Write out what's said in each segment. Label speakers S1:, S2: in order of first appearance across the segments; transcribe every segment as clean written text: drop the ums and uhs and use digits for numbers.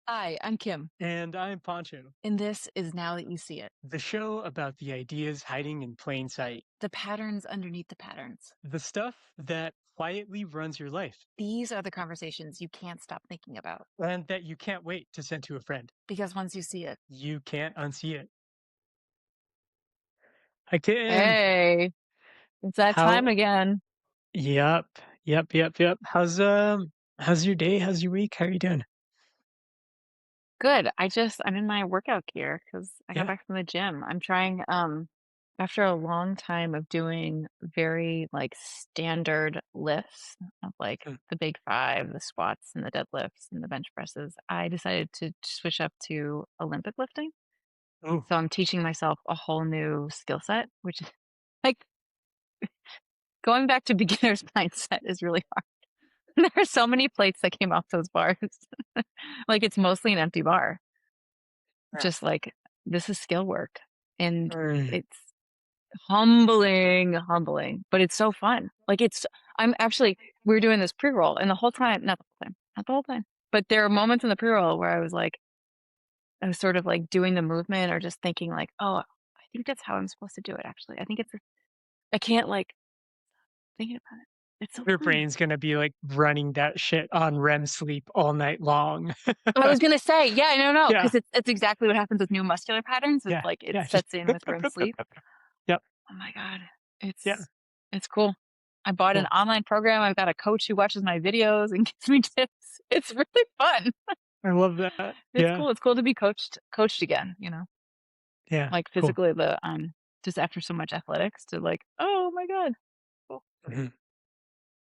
S1: Hi, I'm Kim,
S2: And I'm Pancho,
S1: and this is Now That You See It,
S2: the show about the ideas hiding in plain sight,
S1: the patterns underneath the patterns.
S2: the stuff that quietly runs your life,
S1: These are the conversations you can't stop thinking about
S2: and that you can't wait to send to a friend.
S1: because once you see it,
S2: You can't unsee it. Hi, Kim.
S1: hey, it's that time
S2: How?
S1: again.
S2: Yep, yep. How's your day? How's your week? How are you doing?
S1: Good. I'm in my workout gear because I got
S2: Yeah.
S1: back from the gym. I'm trying, after a long time of doing very like standard lifts of like
S2: Mm.
S1: the big five, the squats and the deadlifts and the bench presses, I decided to switch up to Olympic lifting.
S2: Oh,
S1: So I'm teaching myself a whole new skill set, which is like going back to beginner's mindset is really hard. There are so many plates that came off those bars. Like it's mostly an empty bar.
S2: yeah.
S1: Just like this is skill work. And
S2: Mm.
S1: it's humbling, but it's so fun. I'm actually, we were doing this pre-roll and the whole time, not the whole time, but there are moments in the pre-roll where I was sort of like doing the movement or just thinking like, oh, I think that's how I'm supposed to do it. Actually, I can't like thinking about it. It's so
S2: Your
S1: fun.
S2: brain's gonna be like running that shit on REM sleep all night long.
S1: I was gonna say, yeah, no,
S2: Yeah,
S1: because it's exactly what happens with new muscular patterns. It's
S2: yeah,
S1: like it
S2: yeah. Just
S1: sets in with REM sleep.
S2: yep,
S1: Oh my God,
S2: yeah.
S1: it's cool. I bought an
S2: Cool.
S1: online program. I've got a coach who watches my videos and gives me tips. It's really fun.
S2: I love that.
S1: It's
S2: Yeah.
S1: cool. It's cool to be coached again.
S2: Yeah,
S1: Like
S2: cool.
S1: physically just after so much athletics to like, oh my God, cool.
S2: Mhm.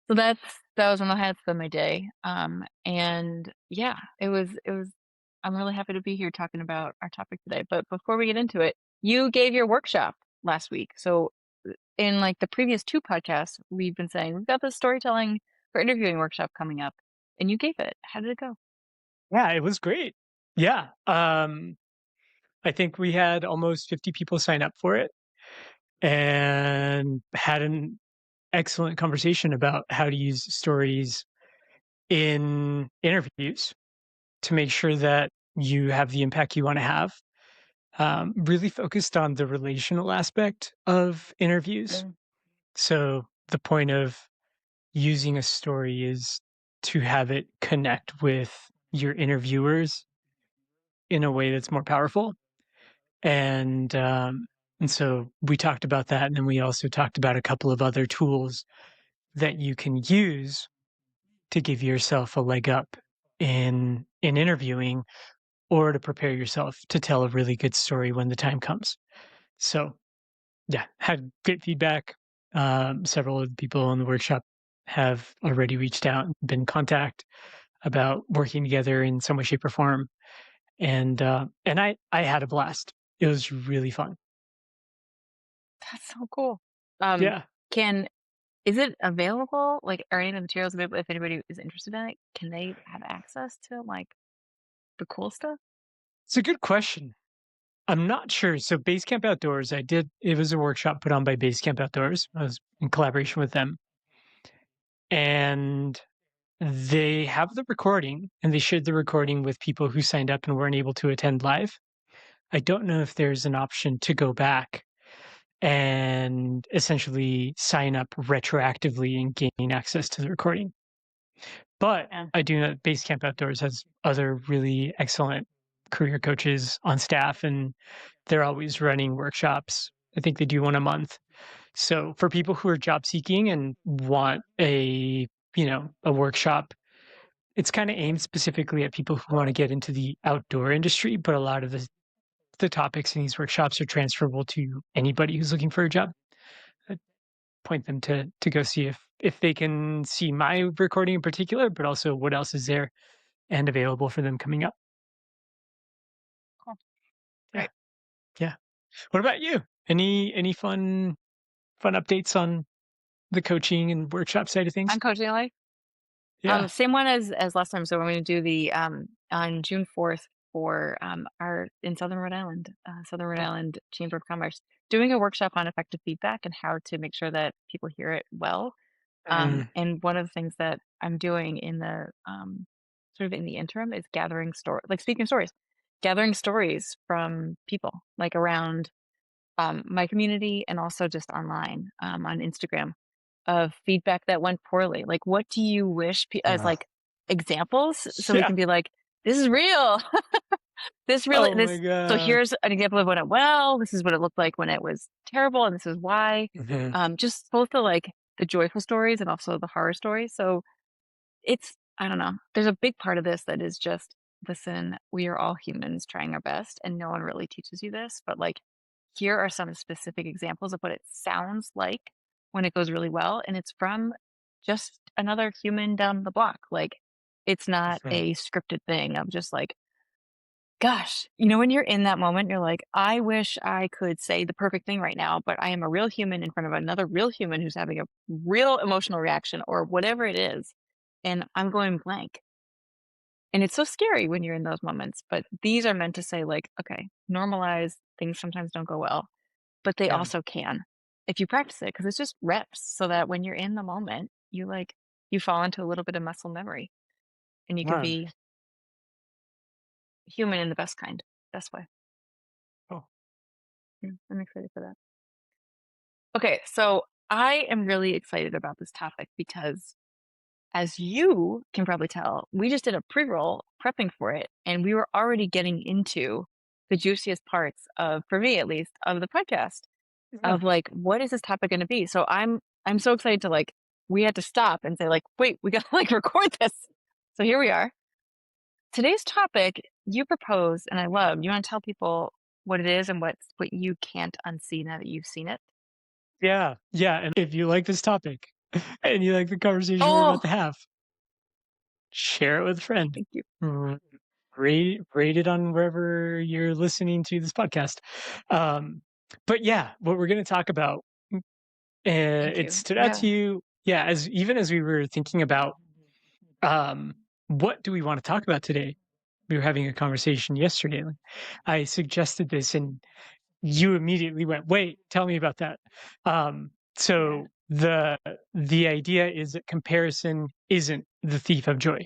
S1: So that was one of the highlights of my day. And yeah, it was. I'm really happy to be here talking about our topic today. But before we get into it, you gave your workshop last week. So in like the previous two podcasts, we've been saying we've got this storytelling for interviewing workshop coming up, and you gave it. How did it go?
S2: Yeah, it was great. Yeah, I think we had almost 50 people sign up for it and had an excellent conversation about how to use stories in interviews to make sure that you have the impact you wanna have. Really focused on the relational aspect of interviews.
S1: Mm,
S2: So, the point of using a story is to have it connect with your interviewers in a way that's more powerful. And and so we talked about that, and then we also talked about a couple of other tools that you can use to give yourself a leg up in interviewing or to prepare yourself to tell a really good story when the time comes. So yeah, had great feedback. Several of the people in the workshop have already reached out and been in contact about working together in some way, shape, or form. And I had a blast. It was really fun.
S1: that's so cool. Um,
S2: Yeah.
S1: can is it available? Like, are any of the materials available if anybody is interested in it? Can they have access to like the cool stuff?
S2: It's a good question. I'm not sure. So Basecamp Outdoors, it was a workshop put on by Basecamp Outdoors. I was in collaboration with them. And they have the recording and they shared the recording with people who signed up and weren't able to attend live. I don't know if there's an option to go back and essentially sign up retroactively and gain access to the recording. But
S1: Yeah.
S2: I do know that Basecamp Outdoors has other really excellent career coaches on staff, and they're always running workshops. I think they do one a month. So for people who are job seeking and want a workshop, it's kind of aimed specifically at people who want to get into the outdoor industry, but a lot of the topics in these workshops are transferable to anybody who's looking for a job. I'd point them to go see if they can see my recording in particular, but also what else is there and available for them coming up.
S1: Cool.
S2: Yeah,
S1: Great.
S2: yeah. What about you? Any fun updates on the coaching and workshop side of things?
S1: I'm coaching life.
S2: Yeah.
S1: Same one as last time. So we're going to do the on June 4th for our in Southern Rhode Island Chamber of Commerce, doing a workshop on effective feedback and how to make sure that people hear it well.
S2: Mm,
S1: And one of the things that I'm doing in the sort of in the interim is gathering like speaking of stories, gathering stories from people like around my community and also just online on Instagram of feedback that went poorly. Like, what do you wish as
S2: Uh,
S1: like examples so we
S2: yeah.
S1: can be like, this is real. This really
S2: Oh my
S1: this so
S2: god.
S1: here's an example of when it went well, this is what it looked like when it was terrible, and this is why.
S2: Mhm.
S1: Just both the joyful stories and also the horror stories. So it's I don't know. There's a big part of this that is just, listen, we are all humans trying our best, and no one really teaches you this, but like here are some specific examples of what it sounds like when it goes really well, and it's from just another human down the block. Like it's not
S2: Mhm.
S1: a scripted thing of just like, gosh, when you're in that moment, you're like, I wish I could say the perfect thing right now, but I am a real human in front of another real human who's having a real emotional reaction or whatever it is. And I'm going blank. And it's so scary when you're in those moments. But these are meant to say, like, okay, normalize things sometimes don't go well, but they
S2: Yeah.
S1: also can if you practice it, because it's just reps so that when you're in the moment, you fall into a little bit of muscle memory and you can
S2: Wow.
S1: be human in the best kind, best way.
S2: Oh,
S1: I'm excited for that. Okay, so I am really excited about this topic because, as you can probably tell, we just did a pre roll prepping for it, and we were already getting into the juiciest parts of, for me at least, of the podcast
S2: yeah.
S1: of like, what is this topic going to be? So I'm so excited to like, we had to stop and say like, wait, we got to like record this. So here we are. Today's topic you proposed, and I love. You want to tell people what it is and what you can't unsee now that you've seen it?
S2: Yeah. Yeah. And if you like this topic and you like the conversation we're about
S1: Oh,
S2: to have, share it with a friend.
S1: thank you.
S2: R- rate it on wherever you're listening to this podcast. Um, but yeah, what we're going to talk about,
S1: Thank
S2: it
S1: you.
S2: stood out
S1: Yeah.
S2: to you. Yeah. As we were thinking about, um, what do we want to talk about today? We were having a conversation yesterday. Like, I suggested this and you immediately went, "Wait, tell me about that."
S1: Yeah.
S2: So the idea is that comparison isn't the thief of joy.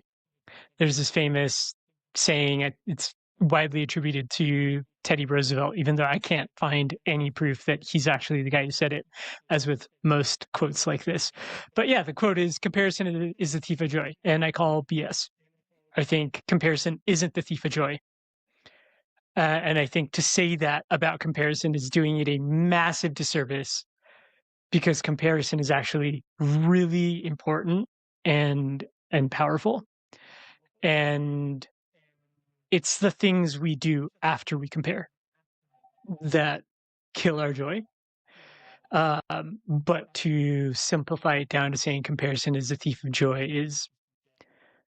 S2: There's this famous saying, it's widely attributed to Teddy Roosevelt, even though I can't find any proof that he's actually the guy who said it, as with most quotes like this. But yeah, the quote is comparison is the thief of joy. And I call BS. I think comparison isn't the thief of joy. And I think to say that about comparison is doing it a massive disservice because comparison is actually really important and powerful. And it's the things we do after we compare that kill our joy. But to simplify it down to saying comparison is the thief of joy is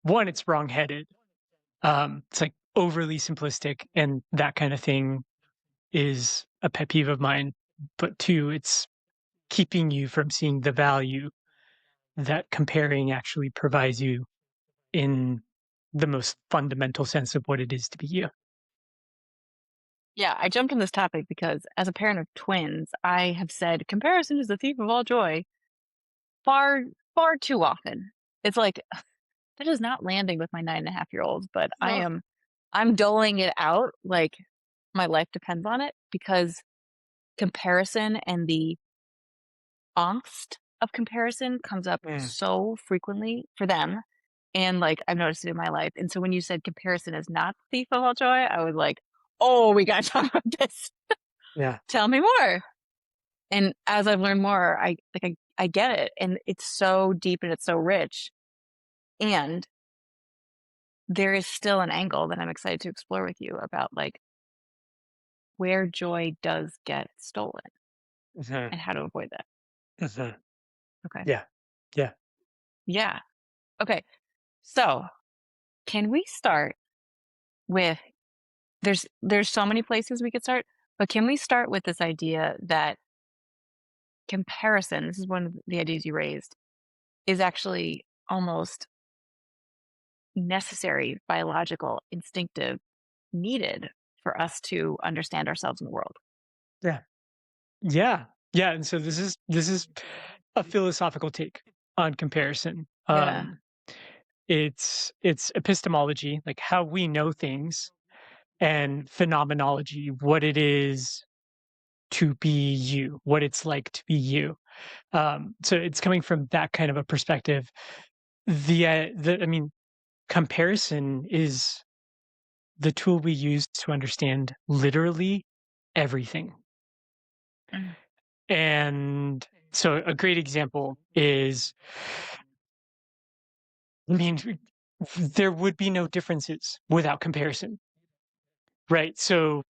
S2: one, it's wrongheaded. It's like overly simplistic, and that kind of thing is a pet peeve of mine. But two, it's keeping you from seeing the value that comparing actually provides you in the most fundamental sense of what it is to be you.
S1: Yeah, I jumped on this topic because as a parent of twins, I have said comparison is the thief of all joy far, far too often. It's like that is not landing with my 9.5-year-olds, but
S2: No.
S1: I'm doling it out like my life depends on it because comparison and the angst of comparison comes up
S2: Mm,
S1: so frequently for them. And like I've noticed it in my life. And so when you said comparison is not the thief of all joy, I was like, oh, we gotta talk about this.
S2: yeah.
S1: Tell me more. And as I've learned more, I get it. And it's so deep and it's so rich. And there is still an angle that I'm excited to explore with you about like where joy does get stolen
S2: Mhm,
S1: and how to avoid that.
S2: mhm.
S1: Okay.
S2: Yeah. Yeah.
S1: Yeah. Okay. So can we start with there's so many places we could start, but can we start with this idea that comparison, this is one of the ideas you raised, is actually almost necessary, biological, instinctive, needed for us to understand ourselves in the world.
S2: Yeah. Yeah. Yeah. And so this is a philosophical take on comparison.
S1: Yeah.
S2: It's epistemology, like how we know things, and phenomenology, what it is to be you, what it's like to be you. So it's coming from that kind of a perspective. I mean, comparison is the tool we use to understand literally everything.
S1: Mm,
S2: And so a great example is, I mean, there would be no differences without comparison, right? So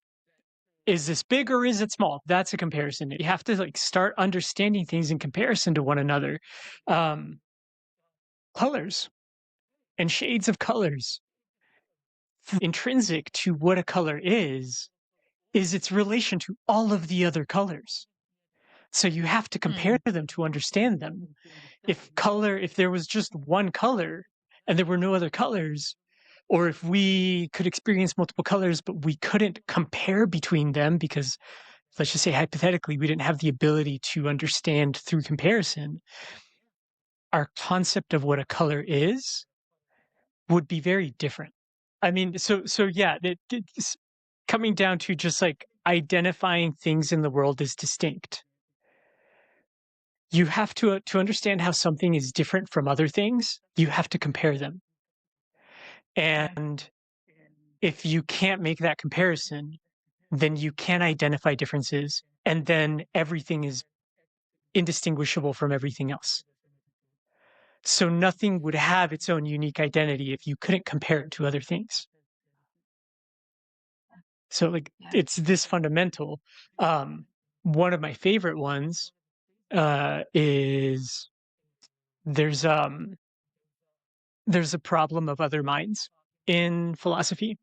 S2: is this big or is it small? That's a comparison. You have to like start understanding things in comparison to one another. Um, Colors and shades of colors, intrinsic to what a color is its relation to all of the other colors. So you have to compare
S1: mm,
S2: them to understand them. If there was just one color and there were no other colors, or if we could experience multiple colors, but we couldn't compare between them because, let's just say hypothetically, we didn't have the ability to understand through comparison, our concept of what a color is would be very different. I mean, so yeah, it's coming down to just like identifying things in the world as distinct. You have to understand how something is different from other things, you have to compare them.
S1: yeah.
S2: And if you can't make that comparison, then you can identify differences, and then everything is indistinguishable from everything else. So nothing would have its own unique identity if you couldn't compare it to other things. So like
S1: Yeah.
S2: it's this fundamental. Um, One of my favorite ones is there's um there's a problem of other minds in philosophy.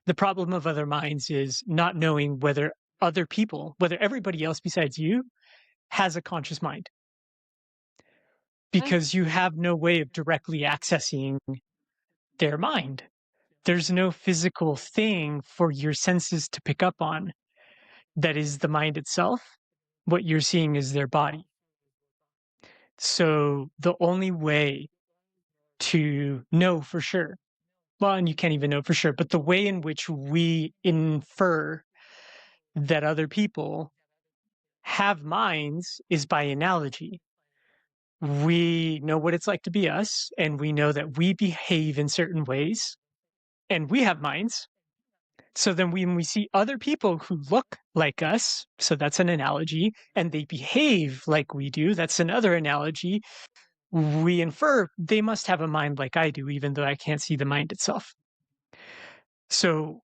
S2: The problem of other minds is not knowing whether other people, whether everybody else besides you, has a conscious mind,
S1: Mm,
S2: because you have no way of directly accessing their mind. There's no physical thing for your senses to pick up on that is the mind itself. What you're seeing is their body. So the only way to know for sure, well, and you can't even know for sure, but the way in which we infer that other people have minds is by analogy. We know what it's like to be us, and we know that we behave in certain ways, and we have minds. So then when we see other people who look like us, so that's an analogy, and they behave like we do, that's another analogy. We infer they must have a mind like I do, even though I can't see the mind itself. So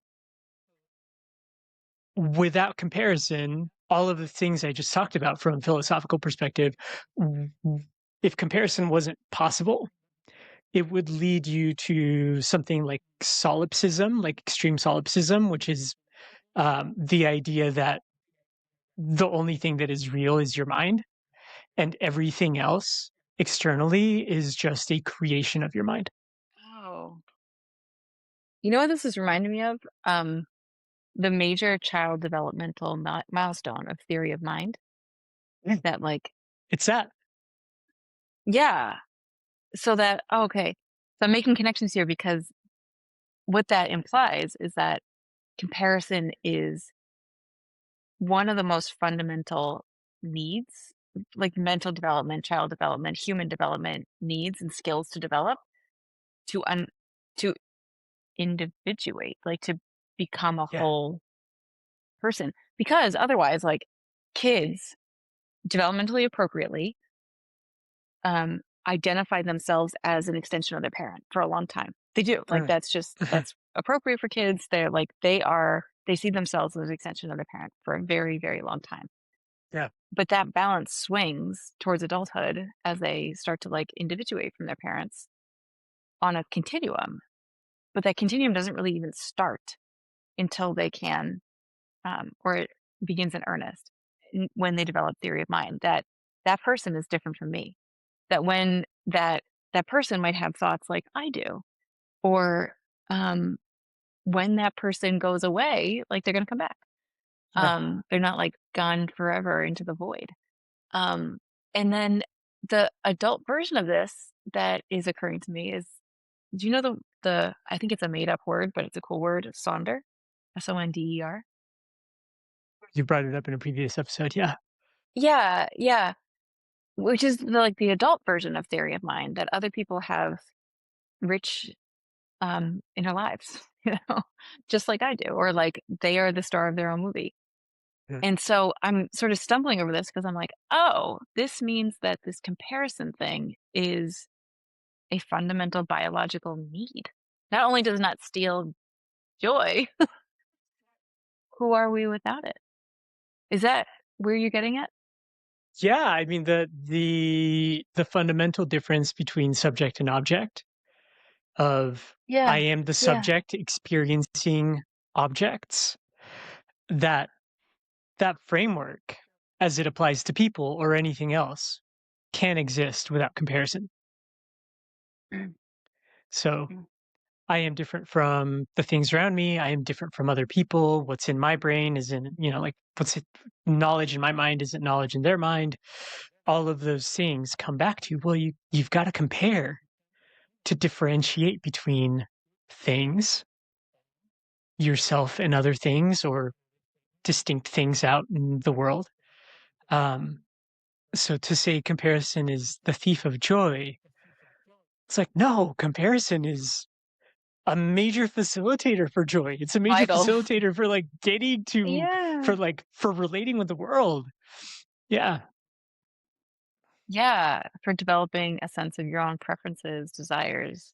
S2: without comparison, all of the things I just talked about from a philosophical perspective, if comparison wasn't possible, it would lead you to something like solipsism, like extreme solipsism, which is the idea that the only thing that is real is your mind, and everything else externally is just a creation of your mind.
S1: Oh. You know what this is reminding me of? The major child developmental milestone of theory of mind
S2: Yeah.
S1: that like
S2: It's that.
S1: yeah. So that oh, okay. So I'm making connections here because what that implies is that comparison is one of the most fundamental needs, like mental development, child development, human development needs and skills to develop to to individuate, like to become a
S2: Yeah.
S1: whole person. Because otherwise, like kids developmentally appropriately identify themselves as an extension of their parent for a long time. They do. Like
S2: Right.
S1: that's appropriate for kids. They see themselves as an extension of their parent for a very, very long time.
S2: Yeah.
S1: But that balance swings towards adulthood as they start to like individuate from their parents on a continuum. But that continuum doesn't really even start until they can, or it begins in earnest when they develop theory of mind that that person is different from me. That when that person might have thoughts like I do, or um, when that person goes away, like they're gonna come back.
S2: Yeah.
S1: They're not like gone forever into the void. Um, and then the adult version of this that is occurring to me is Do you know the I think it's a made up word, but it's a cool word, sonder? Sonder?
S2: You brought it up in a previous episode, yeah.
S1: Yeah, yeah. Which is like the adult version of theory of mind that other people have rich inner lives, just like I do, or like they are the star of their own movie.
S2: Yeah.
S1: And so I'm sort of stumbling over this because I'm like, oh, this means that this comparison thing is a fundamental biological need. Not only does it not steal joy, who are we without it? Is that where you're getting at?
S2: Yeah, I mean, the fundamental difference between subject and object of I
S1: Yeah,
S2: am the
S1: yeah.
S2: subject experiencing objects, that that framework, as it applies to people or anything else, can't exist without comparison.
S1: Mm,
S2: So
S1: mm.
S2: I am different from the things around me. I am different from other people. What's in my brain is in, like what's it, knowledge in my mind isn't knowledge in their mind. All of those things come back to, well, you've got to compare to differentiate between things, yourself and other things, or distinct things out in the world. Um, so to say comparison is the thief of joy, it's like, no, comparison is a major facilitator for joy. It's a major
S1: Vital.
S2: facilitator for like getting to,
S1: Yeah.
S2: for relating with the world. Yeah.
S1: Yeah, for developing a sense of your own preferences, desires,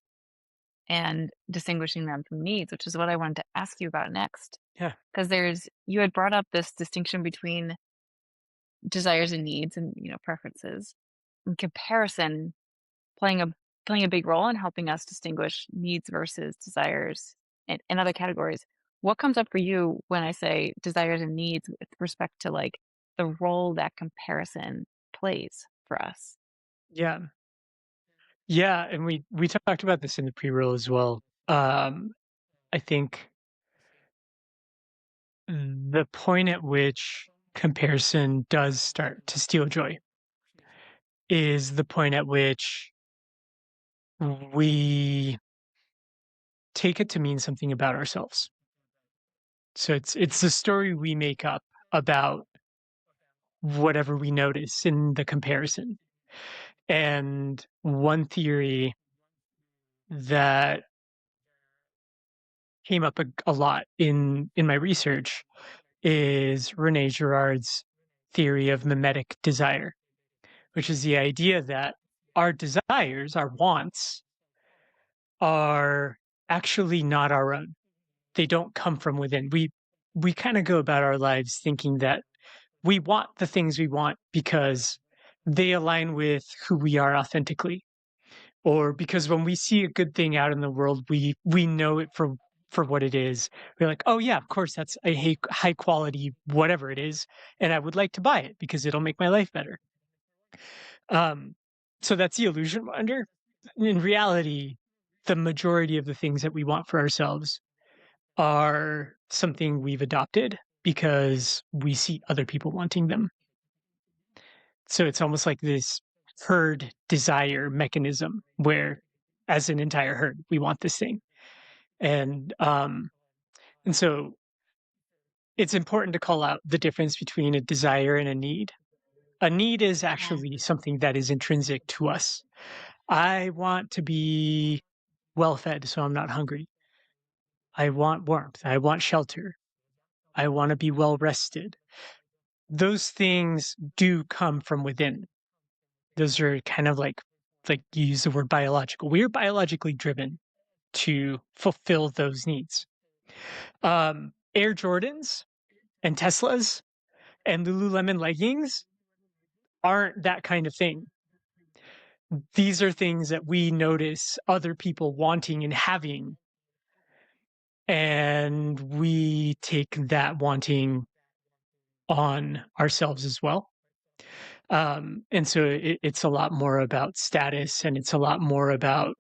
S1: and distinguishing them from needs, which is what I wanted to ask you about next.
S2: Yeah.
S1: Because you had brought up this distinction between desires and needs and, preferences, and comparison playing a playing a big role in helping us distinguish needs versus desires and other categories. What comes up for you when I say desires and needs with respect to like the role that comparison plays for us?
S2: Yeah. Yeah. And we talked about this in the pre-roll as well. I think the point at which comparison does start to steal joy is the point at which we take it to mean something about ourselves. So it's the story we make up about whatever we notice in the comparison. And one theory that came up a lot in my research is Rene Girard's theory of mimetic desire, which is the idea that our desires, our wants, are actually not our own. They don't come from within. We kind of go about our lives thinking that we want the things we want because they align with who we are authentically, or because when we see a good thing out in the world, we know it for what it is. We're like, oh yeah, of course that's a high quality whatever it is, and I would like to buy it because it'll make my life better. Um, so that's the illusion we're under. In reality, the majority of the things that we want for ourselves are something we've adopted because we see other people wanting them. So it's almost like this herd desire mechanism where, as an entire herd, we want this thing. And and so it's important to call out the difference between a desire and a need. A need is
S1: Yeah.
S2: actually something that is intrinsic to us. I want to be well fed so I'm not hungry. I want warmth. I want shelter. I want to be well rested. Those things do come from within. Those are kind of like you use the word biological. We're biologically driven to fulfill those needs. Air Jordans and Teslas and Lululemon leggings aren't that kind of thing. These are things that we notice other people wanting and having, and we take that wanting on ourselves as well. And so it's a lot more about status, and it's a lot more about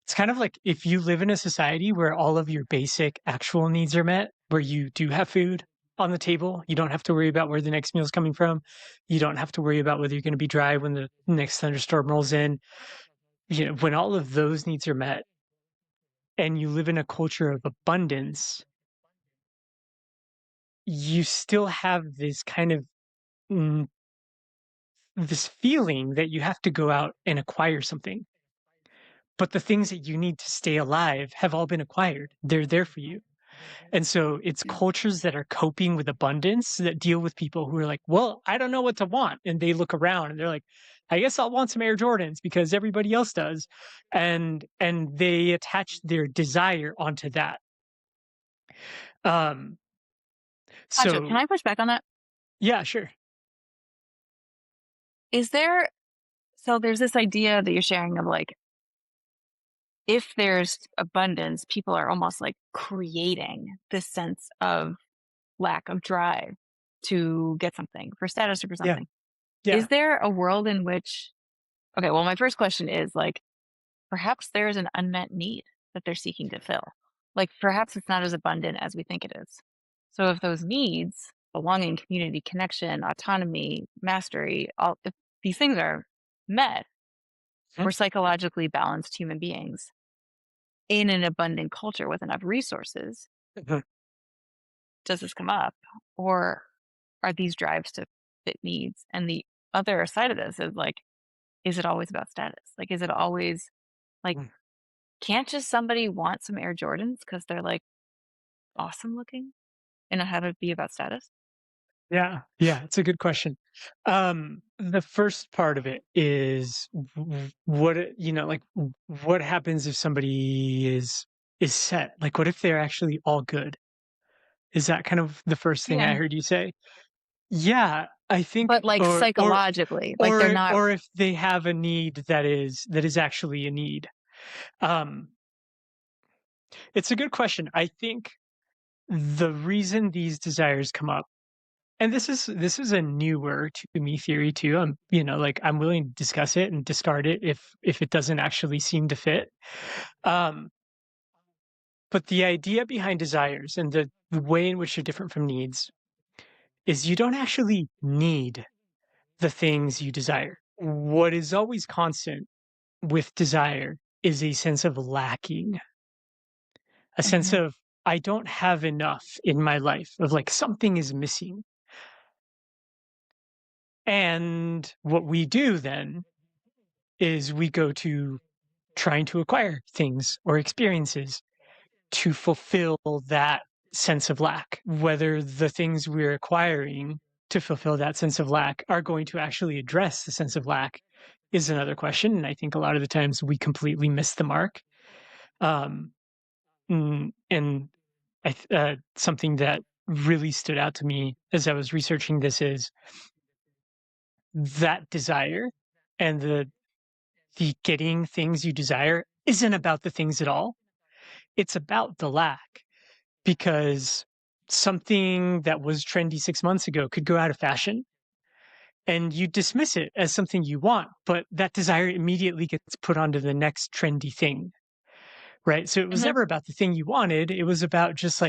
S2: it's kind of like if you live in a society where all of your basic actual needs are met, where you do have food on the table, you don't have to worry about where the next meal is coming from. You don't have to worry about whether you're going to be dry when the next thunderstorm rolls in. when all of those needs are met and you live in a culture of abundance, you still have this kind of mm, this feeling that you have to go out and acquire something. But the things that you need to stay alive have all been acquired. They're there for you. And so it's cultures that are coping with abundance that deal with people who are like, well, I don't know what to want. And they look around and they're like, I guess I'll want some Air Jordans because everybody else does. And they attach their desire onto that. Um,
S1: Pancho, can
S2: so
S1: I push back on that?
S2: yeah, sure.
S1: Is there so there's this idea that you're sharing of like if there's abundance, people are almost like creating this sense of lack of drive to get something for status or for
S2: Yeah.
S1: something. Is
S2: Yeah.
S1: there a world in which okay, well my first question is like perhaps there's an unmet need that they're seeking to fill. Like perhaps it's not as abundant as we think it is. So if those needs, belonging, community, connection, autonomy, mastery, all if these things are met,
S2: Mhm.
S1: we're psychologically balanced human beings in an abundant culture with enough resources.
S2: Mhm.
S1: Does this come up? Or are these drives to fit needs? And the other side of this is like, is it always about status? Like, is it always like,
S2: Mhm.
S1: can't just somebody want some Air Jordans because they're like awesome looking and not have it be about status?
S2: Yeah, yeah, it's a good question. The first part of it is like what happens if somebody is set? Like what if they're actually all good? Is that kind of the first thing I
S1: Yeah.
S2: heard you say? Yeah, I think
S1: But like psychologically, like they're not.
S2: or if they have a need that is actually a need. Um, it's a good question. I think the reason these desires come up. And this is a newer to me theory too. Like I'm willing to discuss it and discard it if it doesn't actually seem to fit. Um, but the idea behind desires and the way in which they're different from needs is you don't actually need the things you desire. What is always constant with desire is a sense of lacking, a sense
S1: Mhm,
S2: of I don't have enough in my life, of like something is missing. And what we do then is we go to trying to acquire things or experiences to fulfill that sense of lack. Whether the things we're acquiring to fulfill that sense of lack are going to actually address the sense of lack is another question. And I think a lot of the times we completely miss the mark. Um, and something that really stood out to me as I was researching this is that desire and the getting things you desire isn't about the things at all. It's about the lack because something that was trendy 6 months ago could go out of fashion and you dismiss it as something you want, but that desire immediately gets put onto the next trendy thing, right? So it was
S1: mhm,
S2: never about the thing you wanted. It was about just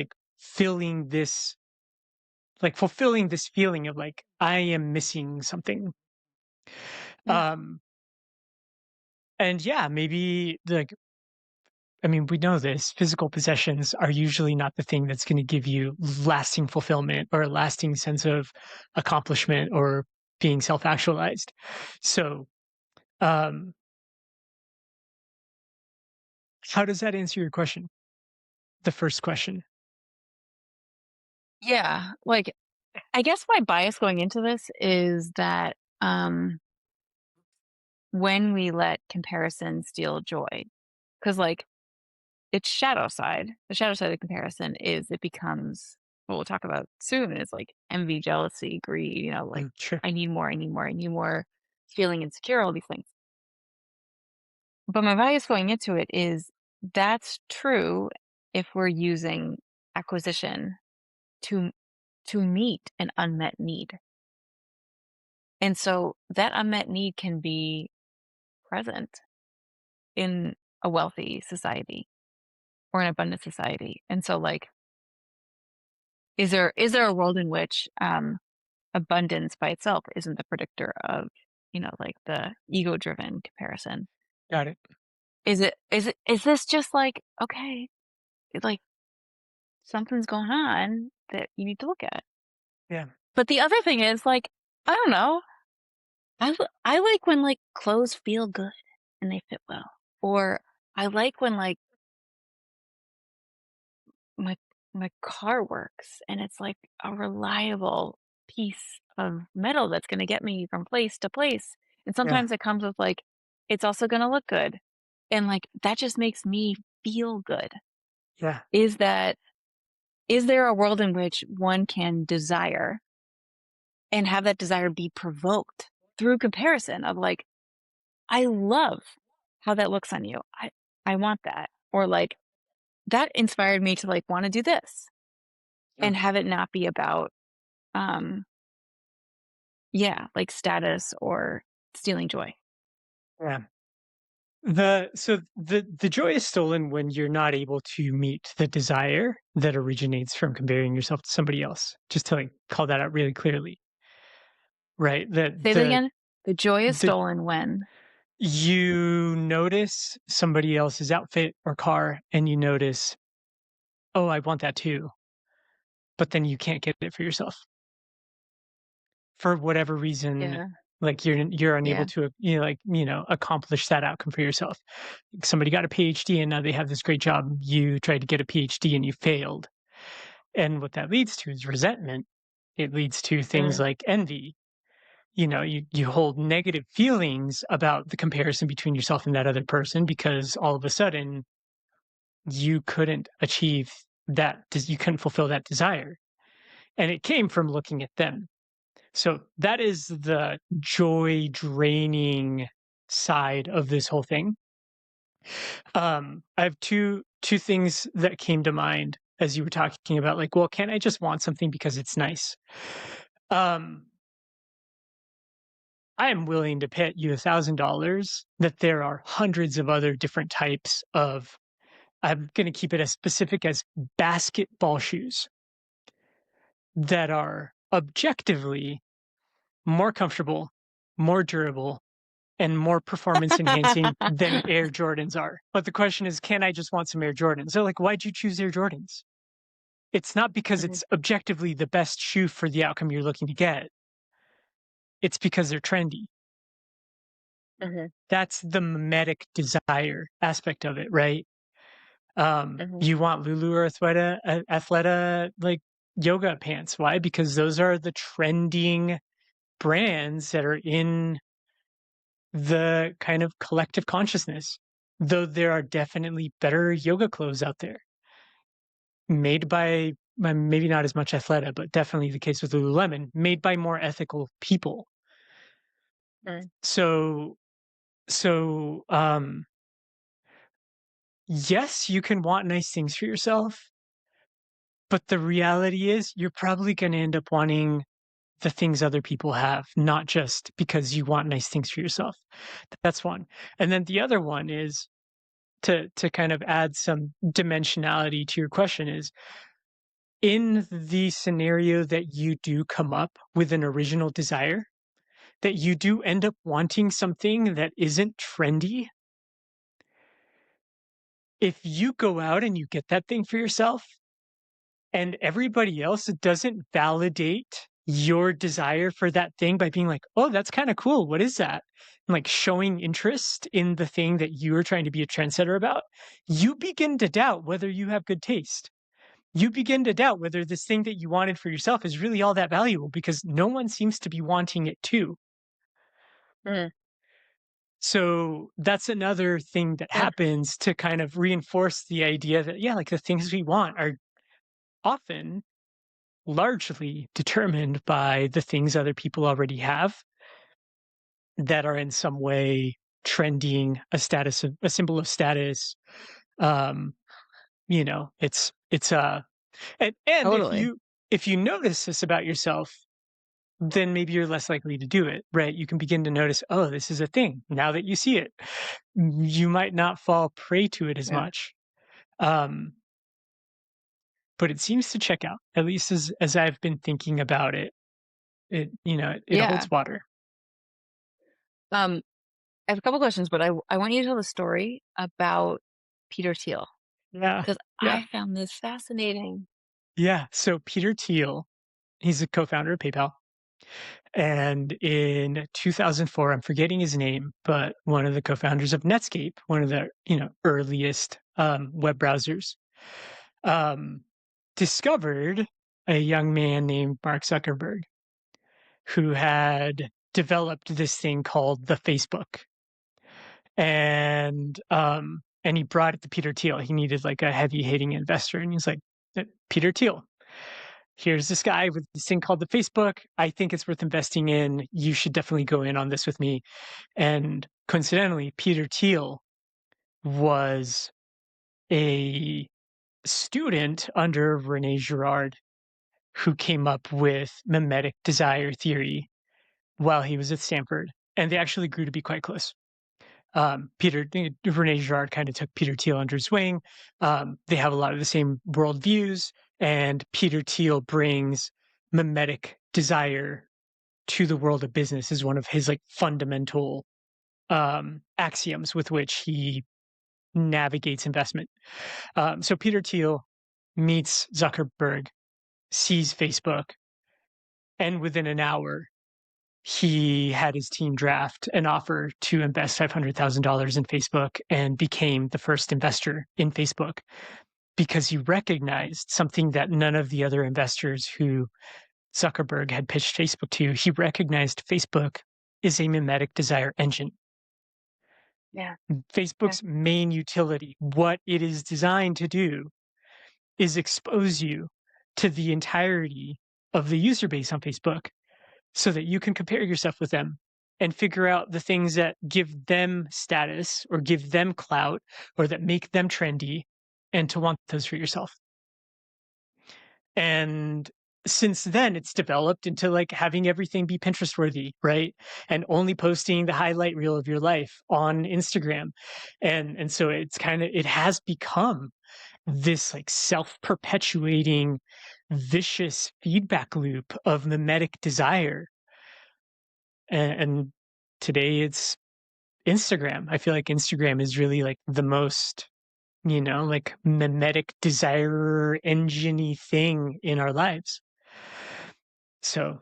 S2: fulfilling this feeling of like, I am missing something.
S1: yeah,
S2: Um, and yeah, maybe like I mean, we know this. Physical possessions are usually not the thing that's going to give you lasting fulfillment or a lasting sense of accomplishment or being self-actualized. So, um, how does that answer your question? The first question.
S1: yeah. Like, I guess my bias going into this is that when we let comparison steal joy, because like its shadow side, the shadow side of comparison is it becomes what we'll talk about soon is like envy, jealousy, greed, like
S2: Sure.
S1: I need more, I need more, I need more, feeling insecure, all these things. But my bias going into it is that's true if we're using acquisition to meet an unmet need. And so that unmet need can be present in a wealthy society or an abundant society. And so like is there a world in which abundance by itself isn't the predictor of, like the ego driven comparison?
S2: Got it.
S1: Is this just like, okay, like something's going on that you need to look at.
S2: Yeah.
S1: But the other thing is like, I don't know. I like when like clothes feel good and they fit well. Or I like when like my my car works and it's like a reliable piece of metal that's going to get me from place to place. And
S2: Yeah.
S1: sometimes it comes with like it's also going to look good. And like that just makes me feel good.
S2: Yeah.
S1: Is that is there a world in which one can desire and have that desire be provoked through comparison of like, I love how that looks on you. I want that. Or like that inspired me to like want to do this
S2: Yeah.
S1: and have it not be about um yeah, like status or stealing joy.
S2: Yeah. The joy is stolen when you're not able to meet the desire that originates from comparing yourself to somebody else. Just to like call that out really clearly, right? That
S1: Say that again. The joy is
S2: the
S1: stolen when
S2: you notice somebody else's outfit or car and you notice, oh, I want that too, but then you can't get it for yourself for whatever reason.
S1: yeah,
S2: Like you're unable
S1: yeah.
S2: to accomplish that outcome for yourself. Somebody got a PhD and now they have this great job. You tried to get a PhD and you failed. And what that leads to is resentment. It leads to things
S1: Mm,
S2: like envy. You hold negative feelings about the comparison between yourself and that other person because all of a sudden you couldn't achieve you couldn't fulfill that desire. And it came from looking at them. So that is the joy draining side of this whole thing. I have two things that came to mind as you were talking about, like, well, can't I just want something because it's nice? Um, I am willing to pay you $1,000 that there are hundreds of other different types of. I'm going to keep it as specific as basketball shoes that are objectively more comfortable, more durable, and more performance enhancing than Air Jordans are. But the question is, can I just want some Air Jordans? They're like, why'd you choose Air Jordans? It's not because
S1: mhm,
S2: it's objectively the best shoe for the outcome you're looking to get. It's because they're trendy.
S1: mhm,
S2: That's the mimetic desire aspect of it, right?
S1: mhm,
S2: You want Lulu or Athleta like yoga pants. Why? Because those are the trending brands that are in the kind of collective consciousness. Though there are definitely better yoga clothes out there made by maybe not as much Athleta, but definitely the case with Lululemon, made by more ethical people.
S1: mm,
S2: So so yes, you can want nice things for yourself, but the reality is you're probably going to end up wanting the things other people have, not just because you want nice things for yourself. That's one. And then the other one is to kind of add some dimensionality to your question is in the scenario that you do come up with an original desire, that you do end up wanting something that isn't trendy, if you go out and you get that thing for yourself and everybody else doesn't validate your desire for that thing by being like, "Oh, that's kinda cool. What is that?" And, like, showing interest in the thing that you are trying to be a trendsetter about, you begin to doubt whether you have good taste. You begin to doubt whether this thing that you wanted for yourself is really all that valuable because no one seems to be wanting it too.
S1: mm,
S2: So, that's another thing that
S1: mm.
S2: happens to kind of reinforce the idea that, yeah, like, the things we want are often largely determined by the things other people already have that are in some way trending a symbol of status. Um, it's and
S1: Totally.
S2: if you notice this about yourself, then maybe you're less likely to do it, right? You can begin to notice, oh, this is a thing. Now that you see it, you might not fall prey to it as
S1: Yeah.
S2: much. Um, but it seems to check out, at least as I've been thinking about it. It
S1: Yeah.
S2: holds water.
S1: Um I have a couple questions, but I want you to tell the story about Peter Thiel
S2: Yeah.
S1: because
S2: Yeah.
S1: I found this fascinating.
S2: Yeah. So Peter Thiel, he's a co-founder of PayPal. And in 2004, I'm forgetting his name, but one of the co-founders of Netscape, one of the, earliest web browsers, um, discovered a young man named Mark Zuckerberg who had developed this thing called the Facebook. And he brought it to Peter Thiel. He needed like a heavy hitting investor. And he's like, Peter Thiel, here's this guy with this thing called the Facebook. I think it's worth investing in. You should definitely go in on this with me. And coincidentally, Peter Thiel was a student under Rene Girard, who came up with mimetic desire theory while he was at Stanford. And they actually grew to be quite close. Rene Girard kind of took Peter Thiel under his wing. They have a lot of the same worldviews, and Peter Thiel brings mimetic desire to the world of business is one of his like fundamental axioms with which he navigates investment. So Peter Thiel meets Zuckerberg, sees Facebook, and within an hour, he had his team draft an offer to invest $500,000 in Facebook and became the first investor in Facebook because he recognized something that none of the other investors who Zuckerberg had pitched Facebook to. He recognized Facebook is a mimetic desire engine.
S1: Yeah. Yeah.
S2: Facebook's main utility, what it is designed to do, is expose you to the entirety of the user base on Facebook so that you can compare yourself with them and figure out the things that give them status or give them clout or that make them trendy and to want those for yourself. And since then, it's developed into like having everything be Pinterest worthy, right? And only posting the highlight reel of your life on Instagram. And so it has become this like self-perpetuating vicious feedback loop of mimetic desire. And today it's Instagram. I feel like Instagram is really like the most, like mimetic desire engine thing in our lives. So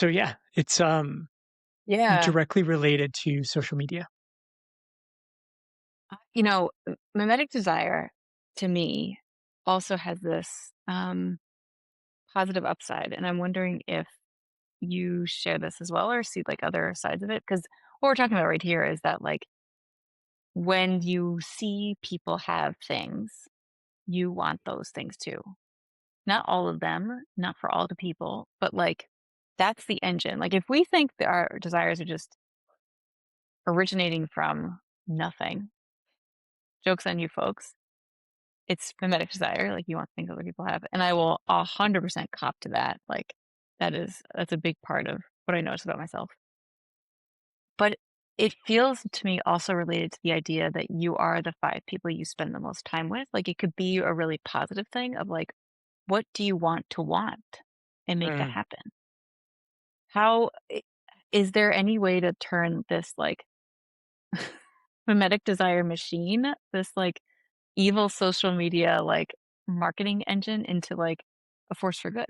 S2: yeah, it's
S1: Yeah.
S2: directly related to social media.
S1: Mimetic desire to me also has this positive upside. And I'm wondering if you share this as well or see like other sides of it. Because what we're talking about right here is that like when you see people have things, you want those things too. Not all of them, not for all the people, but like that's the engine. Like if we think that our desires are just originating from nothing, jokes on you folks. It's mimetic desire, like you want things other people have. And I will 100% cop to that. Like that's a big part of what I notice about myself. But it feels to me also related to the idea that you are the 5 people you spend the most time with. Like it could be a really positive thing of like, what do you want and make that
S2: Mm.
S1: happen? How is there any way to turn this like mimetic desire machine, this like evil social media like marketing engine into like a force for good?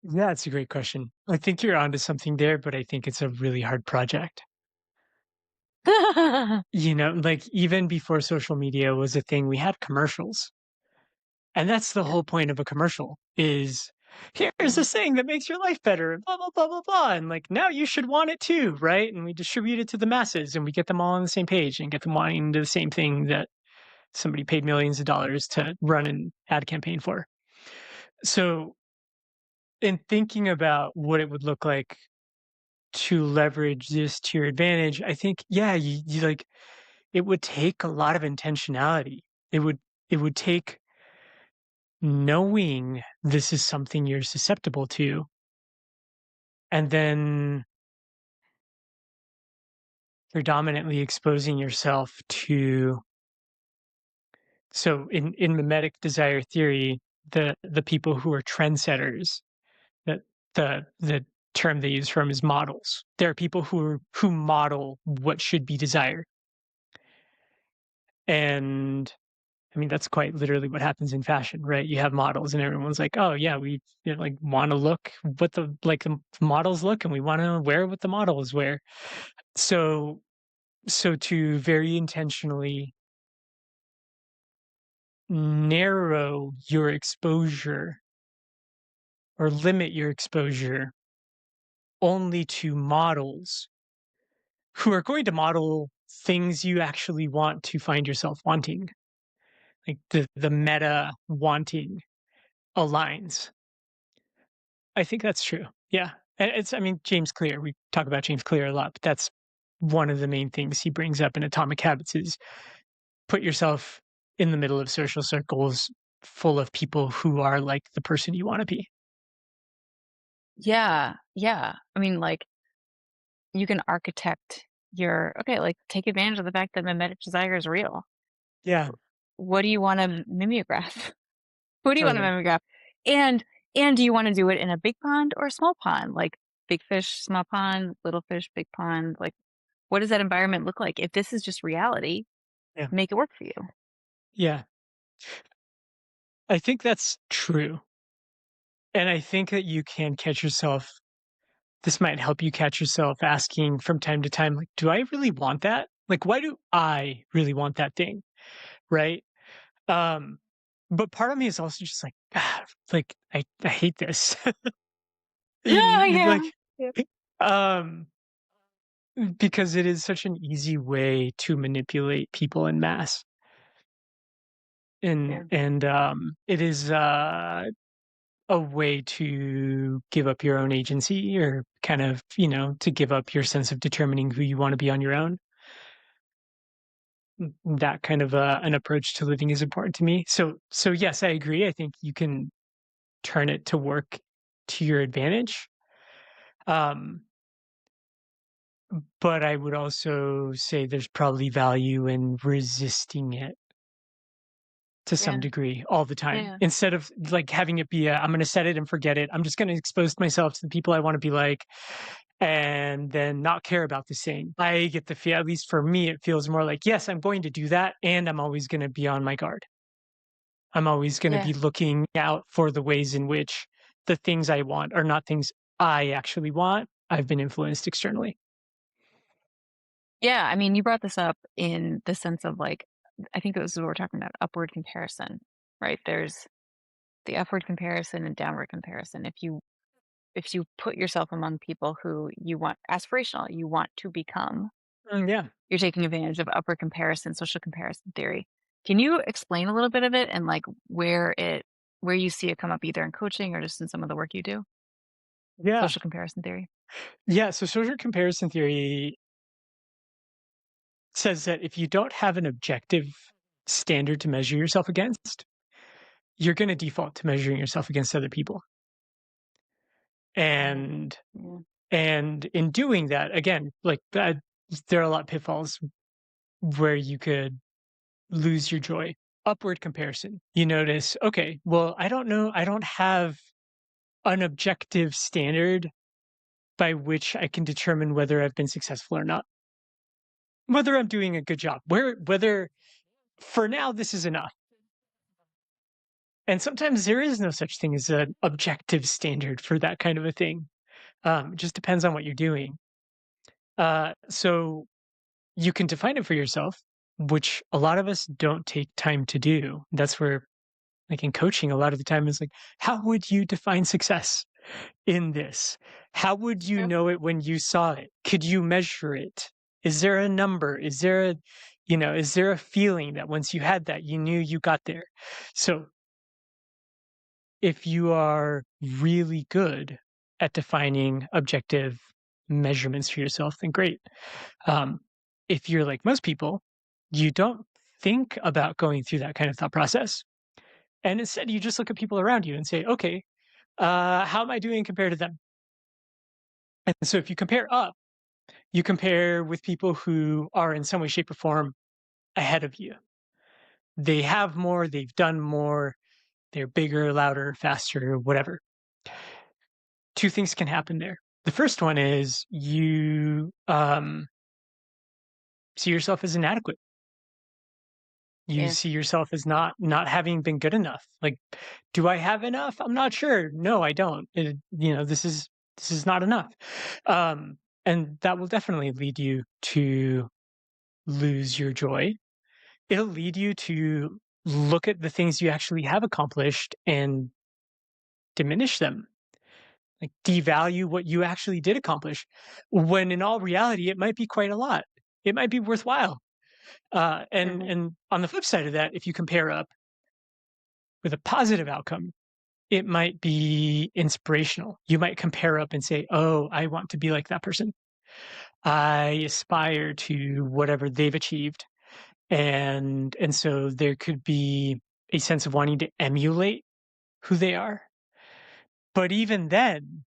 S2: Yeah, it's a great question. I think you're onto something there, but I think it's a really hard project. Like even before social media was a thing, we had commercials. And that's the
S1: Yeah,
S2: whole point of a commercial is here's
S1: yeah.
S2: this thing that makes your life better, and blah, blah, blah, blah, blah. And like now you should want it too, right? And we distribute it to the masses and we get them all on the same page and get them wanting to the same thing that somebody paid millions of dollars to run an ad campaign for. So in thinking about what it would look like to leverage this to your advantage, I think, yeah, you like it would take a lot of intentionality. It would it would take knowing this is something you're susceptible to and then predominantly exposing yourself to so in mimetic desire theory, the people who are trendsetters, that the term they use for them is models. There are people who model what should be desired, and I mean that's quite literally what happens in fashion, right? You have models, and everyone's like, "Oh yeah, we like want to look what the models look, and we want to wear what the models wear." So so to very intentionally narrow your exposure or limit your exposure only to models who are going to model things you actually want to find yourself wanting, like the meta wanting aligns. I think that's true. Yeah. And it's I mean, James Clear, we talk about James Clear a lot, but that's one of the main things he brings up in Atomic Habits is put yourself in the middle of social circles full of people who are like the person you want to be.
S1: Yeah, yeah. I mean, like, you can architect your okay, like, take advantage of the fact that mimetic desire is real.
S2: Yeah,
S1: What do you wanna mimeograph? Who do you wanna
S2: totally.
S1: mimeograph? And and do you wanna do it in a big pond or a small pond? Like, big fish, small pond, little fish, big pond? Like, what does that environment look like? If this is just reality,
S2: Yeah.
S1: make it work for you.
S2: Yeah. I think that's true. And I think that you can catch yourself this might help you catch yourself asking from time to time, like, do I really want that? Like, why do I really want that thing? Right. Um, but part of me is also just like, ah, like, I hate this.
S1: Yeah,
S2: Like,
S1: yeah. Yep.
S2: um, because it is such an easy way to manipulate people in mass.
S1: Yeah.
S2: And it is a way to give up your own agency or kind of, to give up your sense of determining who you want to be on your own. That kind of an approach to living is important to me. So yes, I agree. I think you can turn it to work to your advantage. Um, but I would also say there's probably value in resisting it to some
S1: Yeah.
S2: degree all the time
S1: Yeah.
S2: instead of like having it be I'm going to set it and forget it. I'm just going to expose myself to the people I want to be like and then not care about the same. I get the feel, at least for me, it feels more like, yes, I'm going to do that. And I'm always going to be on my guard. I'm always going to
S1: Yeah.
S2: be looking out for the ways in which the things I want are not things I actually want. I've been influenced externally.
S1: Yeah, I mean, you brought this up in the sense of, like I think this is what we're talking about, upward comparison, right? There's the upward comparison and downward comparison. If you put yourself among people who you want aspirational, you want to become,
S2: Yeah.
S1: you're taking advantage of upward comparison, social comparison theory. Can you explain a little bit of it and, like, where you see it come up either in coaching or just in some of the work you do?
S2: Yeah.
S1: Social comparison theory.
S2: Yeah. So social comparison theory says that if you don't have an objective standard to measure yourself against, you're going to default to measuring yourself against other people.
S1: Yeah.
S2: And
S1: Yeah.
S2: and in doing that, again, like that, there are a lot of pitfalls where you could lose your joy. Upward comparison. You notice, okay, well, I don't know, I don't have an objective standard by which I can determine whether I've been successful or not, whether I'm doing a good job, whether for now this is enough. And sometimes there is no such thing as an objective standard for that kind of a thing. It just depends on what you're doing. So you can define it for yourself, which a lot of us don't take time to do. That's where, like in coaching, a lot of the time is like, how would you define success in this? How would you
S1: Yep.
S2: know it when you saw it? Could you measure it? Is there a number? Is there a feeling that once you had that, you knew you got there? So if you are really good at defining objective measurements for yourself, then great. Um, if you're like most people, you don't think about going through that kind of thought process. And instead, you just look at people around you and say, okay, how am I doing compared to them? And so if you compare up, you compare with people who are in some way, shape, or form ahead of you. They have more, they've done more, they're bigger, louder, faster, whatever. Two things can happen there. The first one is you see yourself as inadequate. You
S1: Yeah.
S2: see yourself as not having been good enough. Like, do I have enough? I'm not sure. No, I don't. This is not enough. Um, and that will definitely lead you to lose your joy. It'll lead you to look at the things you actually have accomplished and diminish them, like devalue what you actually did accomplish, when in all reality, it might be quite a lot. It might be worthwhile. And
S1: Mhm.
S2: and on the flip side of that, if you compare up with a positive outcome, it might be inspirational. You might compare up and say, "Oh, I want to be like that person. I aspire to whatever they've achieved." And so there could be a sense of wanting to emulate who they are. But even then,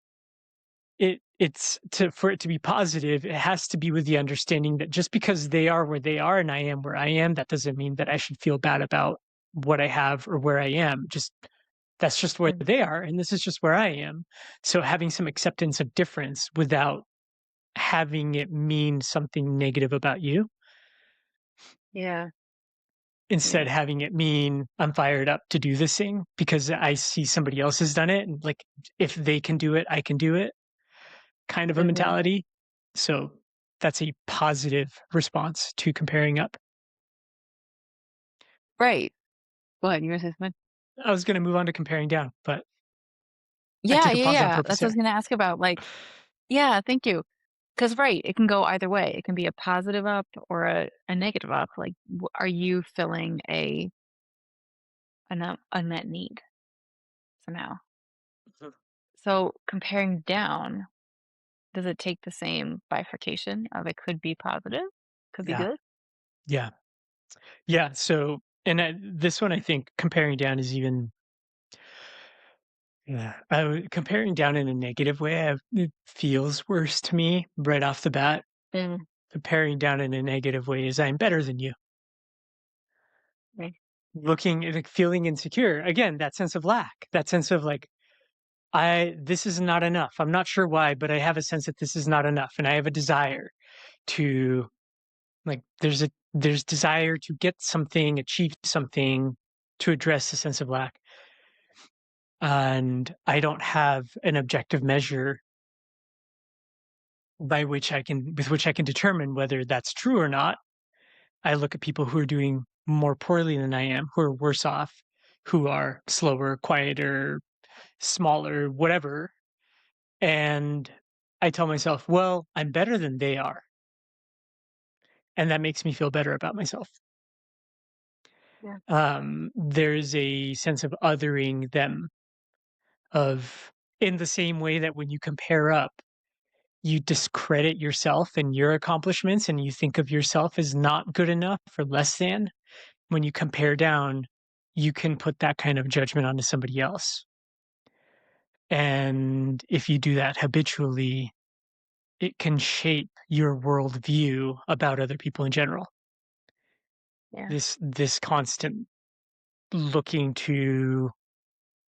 S2: it's to for it to be positive, it has to be with the understanding that just because they are where they are and I am where I am, that doesn't mean that I should feel bad about what I have or where I am. Just that's just where
S1: Mhm.
S2: they are, and this is just where I am. So having some acceptance of difference without having it mean something negative about you,
S1: Yeah.
S2: instead
S1: Yeah.
S2: having it mean I'm fired up to do this thing because I see somebody else has done it, and like if they can do it, I can do it, kind of a
S1: Mhm.
S2: mentality. So that's a positive response to comparing up.
S1: Right. Go ahead, you were saying something?
S2: I was going to move on to comparing down, but I
S1: Yeah,
S2: took a
S1: yeah,
S2: pause on
S1: yeah.
S2: purpose
S1: That's what I was
S2: there.
S1: gonna ask about, like yeah, thank you. 'Cause right, it can go either way. It can be a positive up or a negative up, like, are you filling an unmet need somehow?
S2: Mhm.
S1: So, comparing down, does it take the same bifurcation of it could be positive, could be
S2: Yeah,
S1: good?
S2: yeah, yeah. So, and this one, I think comparing down is even, yeah, comparing down in a negative way, it feels worse to me right off the bat.
S1: Mm,
S2: Comparing down in a negative way is I'm better than you.
S1: right,
S2: Looking like feeling insecure again, that sense of lack, that sense of like this is not enough. I'm not sure why, but I have a sense that this is not enough, and I have a desire to like there's desire to get something, achieve something to address the sense of lack. And I don't have an objective measure with which I can determine whether that's true or not. I look at people who are doing more poorly than I am, who are worse off, who are slower, quieter, smaller, whatever. And I tell myself, well, I'm better than they are. And that makes me feel better about myself.
S1: yeah,
S2: There's a sense of othering them, of in the same way that when you compare up, you discredit yourself and your accomplishments and you think of yourself as not good enough or less than. When you compare down, you can put that kind of judgment onto somebody else. And if you do that habitually, it can shape your worldview about other people in general.
S1: yeah,
S2: This constant looking to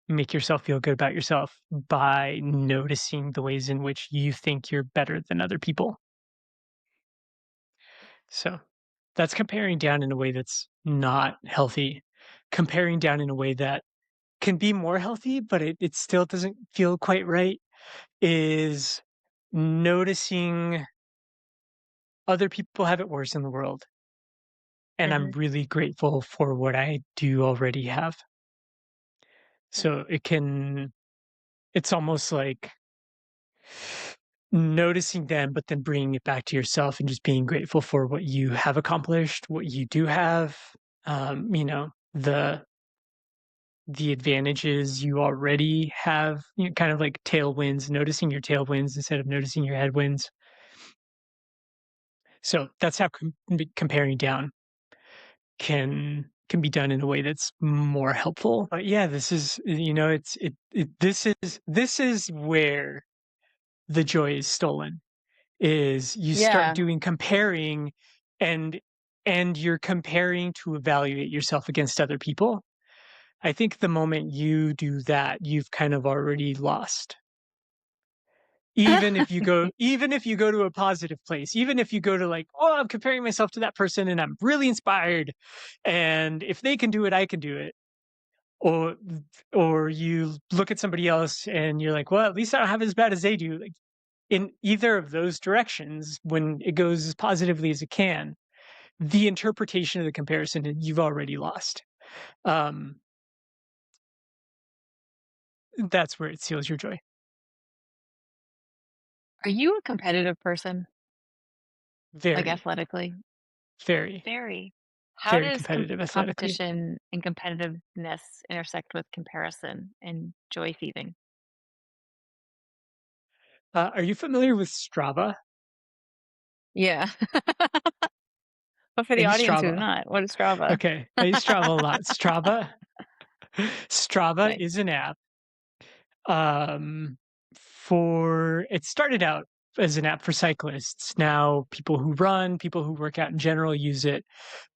S2: make yourself feel good about yourself by noticing the ways in which you think you're better than other people. So that's comparing down in a way that's not healthy. Comparing down in a way that can be more healthy, but it still doesn't feel quite right, is noticing other people have it worse in the world. And I'm
S1: mhm,
S2: really grateful for what I do already have.
S1: yeah,
S2: So it's almost like noticing them, but then bringing it back to yourself and just being grateful for what you have accomplished, what you do have, the advantages you already have, kind of like tailwinds, noticing your tailwinds instead of noticing your headwinds. So that's how comparing down can be done in a way that's more helpful. But yeah, this is this is where the joy is stolen. Is you start
S1: yeah,
S2: doing comparing, and you're comparing to evaluate yourself against other people. I think the moment you do that, you've kind of already lost. even if you go to a positive place, even if you go to like, oh, I'm comparing myself to that person and I'm really inspired, and if they can do it, I can do it. Or or you look at somebody else and you're like, well, at least I don't have it as bad as they do. Like in either of those directions, when it goes as positively as it can, the interpretation of the comparison you've already lost. Um, that's where it seals your joy.
S1: Are you a competitive person, like
S2: Very,
S1: athletically?
S2: very,
S1: Very. How
S2: very
S1: does
S2: competitive athletically.
S1: competition and competitiveness intersect with comparison and joy thieving?
S2: Are you familiar with Strava?
S1: Yeah. But for
S2: I
S1: the
S2: use
S1: audience who's
S2: Strava.
S1: not, what is Strava?
S2: Okay, I use Strava a lot. Strava
S1: Nice.
S2: is an app. Um, for it started out as an app for cyclists. Now people who run, people who work out in general use it,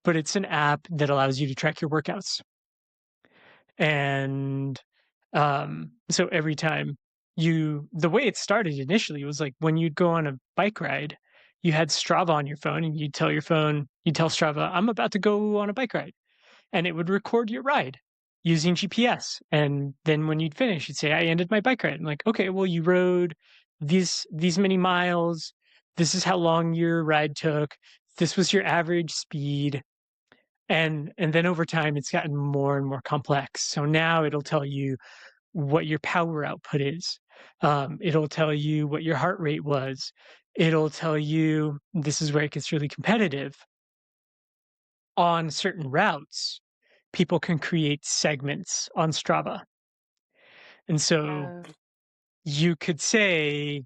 S2: but it's an app that allows you to track your workouts. And so every time the way it started initially was like when you'd go on a bike ride, you had Strava on your phone and you'd tell Strava, I'm about to go on a bike ride, and it would record your ride using GPS. And then when you'd finish, you'd say, I ended my bike ride. I'm like, okay, well, you rode these many miles. This is how long your ride took. This was your average speed. And then over time it's gotten more and more complex. So now it'll tell you what your power output is. It'll tell you what your heart rate was. It'll tell you, this is where it gets really competitive. On certain routes, people can create segments on Strava. And so
S1: Oh.
S2: you could say,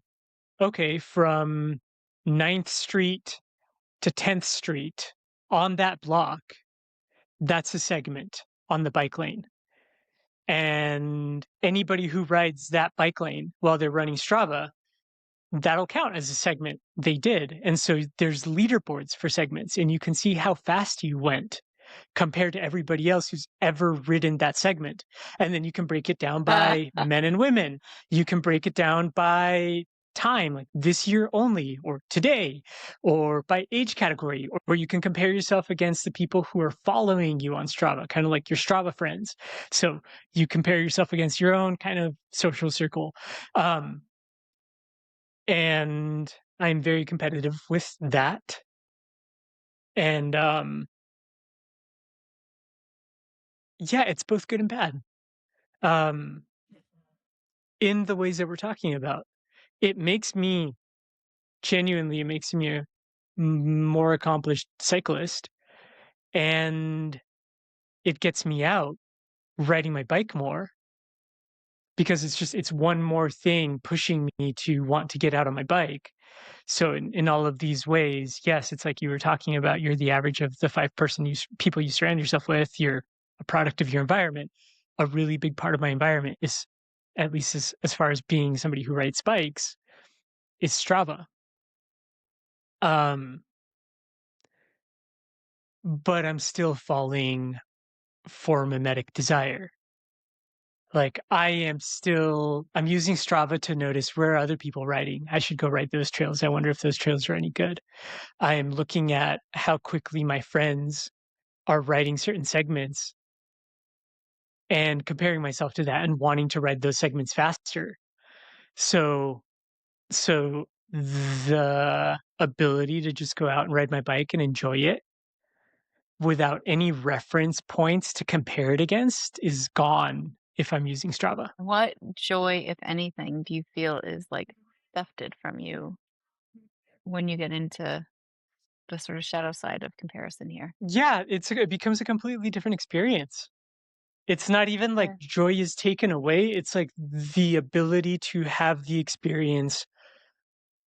S2: okay, from Ninth Street to 10th Street on that block, that's a segment on the bike lane. And anybody who rides that bike lane while they're running Strava, that'll count as a segment they did. And so there's leaderboards for segments, and you can see how fast you went compared to everybody else who's ever ridden that segment. And then you can break it down by men and women. You can break it down by time, like this year only, or today, or by age category, or you can compare yourself against the people who are following you on Strava, kind of like your Strava friends. So you compare yourself against your own kind of social circle. Um, and I'm very competitive with that. And yeah, it's both good and bad. Um, in the ways that we're talking about. It makes me it makes me a more accomplished cyclist, and it gets me out riding my bike more because it's one more thing pushing me to want to get out on my bike. So in all of these ways, yes, it's like you were talking about, you're the average of the people you surround yourself with, you're a product of your environment. A really big part of my environment is, at least as far as being somebody who rides bikes, is Strava. Um, but I'm still falling for mimetic desire. Like I'm using Strava to notice where are other people riding. I should go ride those trails. I wonder if those trails are any good. I am looking at how quickly my friends are riding certain segments and comparing myself to that and wanting to ride those segments faster. So so the ability to just go out and ride my bike and enjoy it without any reference points to compare it against is gone if I'm using Strava.
S1: What joy, if anything, do you feel is, like, thefted from you when you get into the sort of shadow side of comparison here?
S2: Yeah, it becomes a completely different experience. It's not even like
S1: Sure.
S2: joy is taken away, it's like the ability to have the experience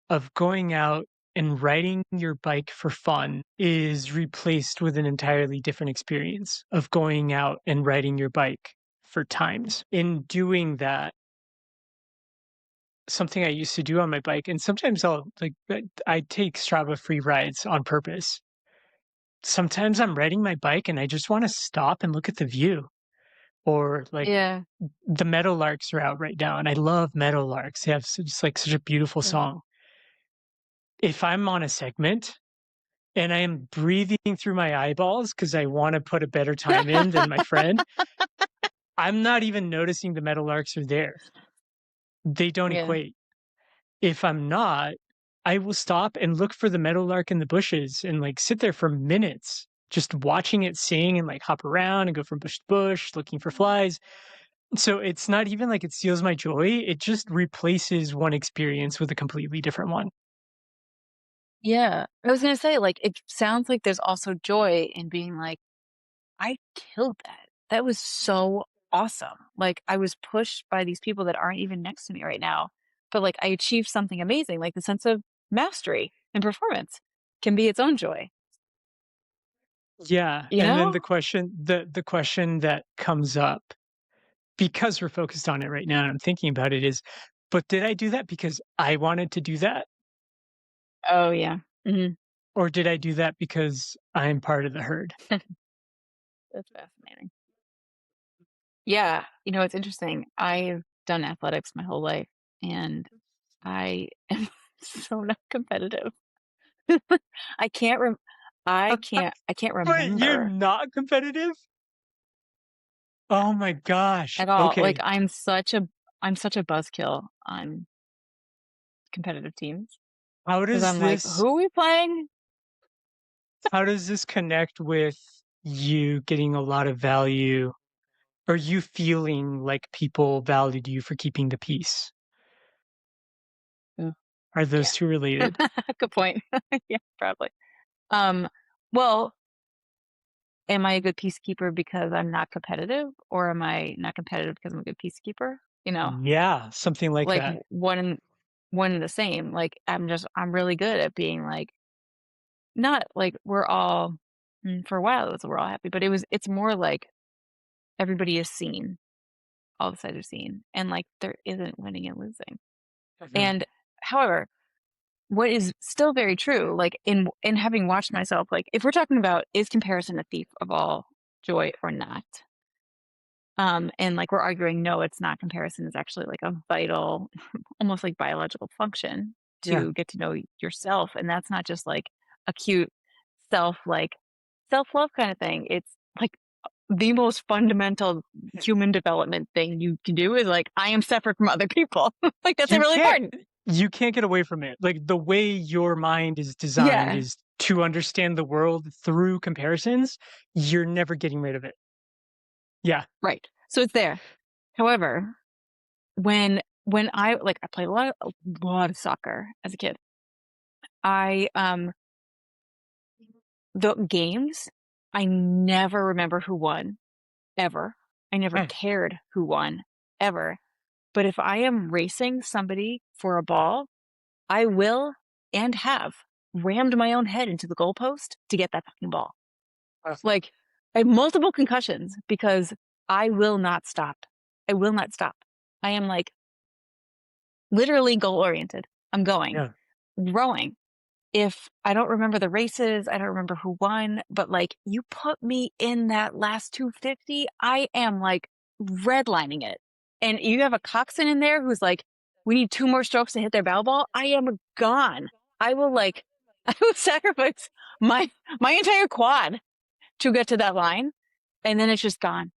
S2: of going out and riding your bike for fun is replaced with an entirely different experience of going out and riding your bike for times. In doing that, something I used to do on my bike, and sometimes I take Strava free rides on purpose. Sometimes I'm riding my bike and I just want to stop and look at the view. or like
S1: Yeah.
S2: the Meadowlarks are out right now, and I love Meadowlarks. They have just like such a beautiful
S1: Yeah.
S2: song. If I'm on a segment and I am breathing through my eyeballs because I want to put a better time in than my friend, I'm not even noticing the Meadowlarks are there. They don't
S1: Yeah.
S2: equate. If I'm not, I will stop and look for the meadowlark in the bushes and like sit there for minutes just watching it sing and like hop around and go from bush to bush looking for flies. So it's not even like it steals my joy. It just replaces one experience with a completely different one.
S1: Yeah. I was gonna say, like, it sounds like there's also joy in being like, "I killed that. That was so awesome." Like, I was pushed by these people that aren't even next to me right now, but, like, I achieved something amazing, like, the sense of mastery and performance can be its own joy,
S2: Yeah.
S1: you
S2: And then
S1: know?
S2: the question that comes up because we're focused on it right now and I'm thinking about it is, but did I do that because I wanted to do that?
S1: Oh, yeah. Mhm.
S2: Or did I do that because I'm part of the herd?
S1: That's fascinating. Yeah, it's interesting. I've done athletics my whole life, and I am so not competitive. I can't rem I can't
S2: Wait, you're
S1: remember
S2: not competitive? Oh my gosh.
S1: at all. Like,
S2: Okay.
S1: I'm such a buzzkill on competitive teams
S2: How
S1: because 'cause
S2: does
S1: I'm like,
S2: this
S1: "Who are we playing?"
S2: how does this connect with you getting a lot of value or you feeling like people valued you for keeping the peace?
S1: Mm,
S2: Are
S1: yeah.
S2: those 2 related?
S1: Good point. Yeah, probably. Um, well, am I a good peacekeeper because I'm not competitive, or am I not competitive because I'm a good peacekeeper?
S2: Yeah, something like
S1: Like,
S2: that.
S1: one and the same. Like, I'm really good at being, like, not like we're all for a while, it was we're all happy, but it's more like everybody is seen, all the sides are seen, and, like, there isn't winning and losing.
S2: Mhm.
S1: And, however, what is still very true, like, in having watched myself, like, if we're talking about is comparison a thief of all joy or not, and, like, we're arguing, no, it's not, comparison is actually, like, a vital, almost like biological function
S2: Yeah.
S1: to get to know yourself, and that's not just, like, a cute like, self-love kinda thing. It's, like, the most fundamental human development thing you can do is, like, I am separate from other people. Like, that's, like,
S2: You
S1: really
S2: can't
S1: important.
S2: you can't get away from it. Like, the way your mind is designed
S1: Yeah,
S2: is to understand the world through comparisons. You're never getting rid of it. Yeah.
S1: right. So it's there. However, when I played a lot of soccer as a kid. I, the games, I never remember who won, ever. I never
S2: Mm.
S1: cared who won, ever. But if I am racing somebody for a ball, I will and have rammed my own head into the goalpost to get that fucking ball.
S2: Uh,
S1: Like, I have multiple concussions because I will not stop. I will not stop. I am, like, literally goal oriented. I'm going,
S2: yeah.
S1: rowing. If I don't remember the races, I don't remember who won, but, like, you put me in that last 250, I am, like, redlining it. And you have a coxswain in there who's like, "We need 2 more strokes to hit their bow ball," I am gone. I will, like I will sacrifice my my entire quad to get to that line, and then it's just gone.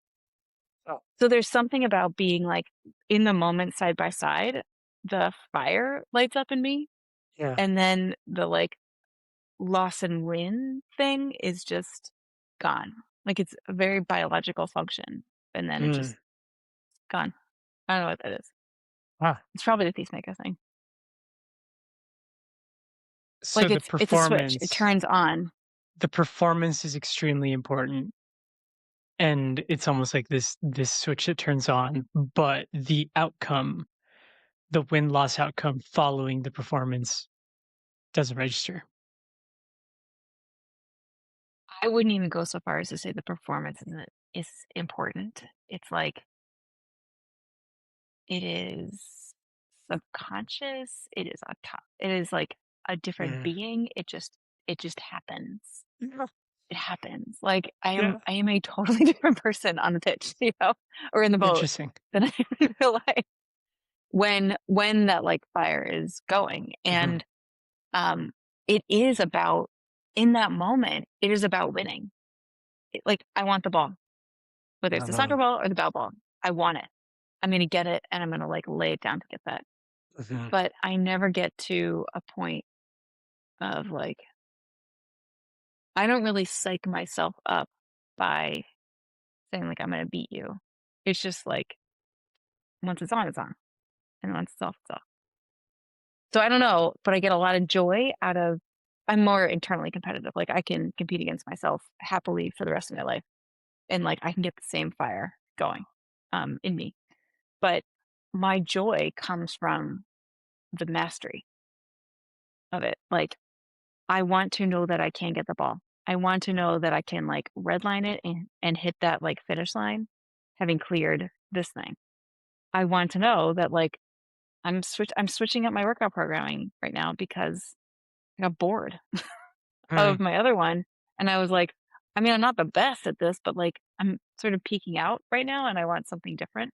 S2: Oh,
S1: So there's something about being, like, in the moment side by side, the fire lights up in me,
S2: yeah.
S1: and then the, like, loss and win thing is just gone. Like, it's a very biological function, and then it's
S2: Mm.
S1: just gone. I don't know what that is.
S2: Ah.
S1: It's probably the peacemaker thing.
S2: So
S1: Like, it's a switch. It turns on.
S2: the performance is extremely important, and it's almost like this switch that turns on, but the outcome, the win-loss outcome following the performance doesn't register.
S1: I wouldn't even go so far as to say the performance is important. It's like it is subconscious. It is like a different
S2: Mm.
S1: being. It just happens.
S2: Yeah.
S1: it happens. Like,
S2: Yeah.
S1: I am a totally different person on the pitch, or in the boat
S2: Interesting.
S1: than I am in real life when that, like, fire is going,
S2: Mhm.
S1: and, um, it is about in that moment, it is about winning. Like, I want the ball, whether it's the
S2: Uh-huh.
S1: soccer ball or the ball ball. I want it. I'm gonna get it, and I'm gonna, like, lay it down to get that.
S2: Mhm.
S1: But I never get to a point of, like I don't really psych myself up by saying, like, "I'm gonna beat you." It's just, like, once it's on, and once it's off. So I don't know, but I get a lot of joy out of I'm more internally competitive, like, I can compete against myself happily for the rest of my life, and, like, I can get the same fire going, in me. But my joy comes from the mastery of it. Like, I want to know that I can get the ball. I want to know that I can, like, redline it and hit that, like, finish line having cleared this thing. I want to know that, like, I'm switching up my workout programming right now because I got bored
S2: Mm.
S1: of my other one, and I was like, I mean, I'm not the best at this, but, like, I'm sort of peaking out right now, and I want something different,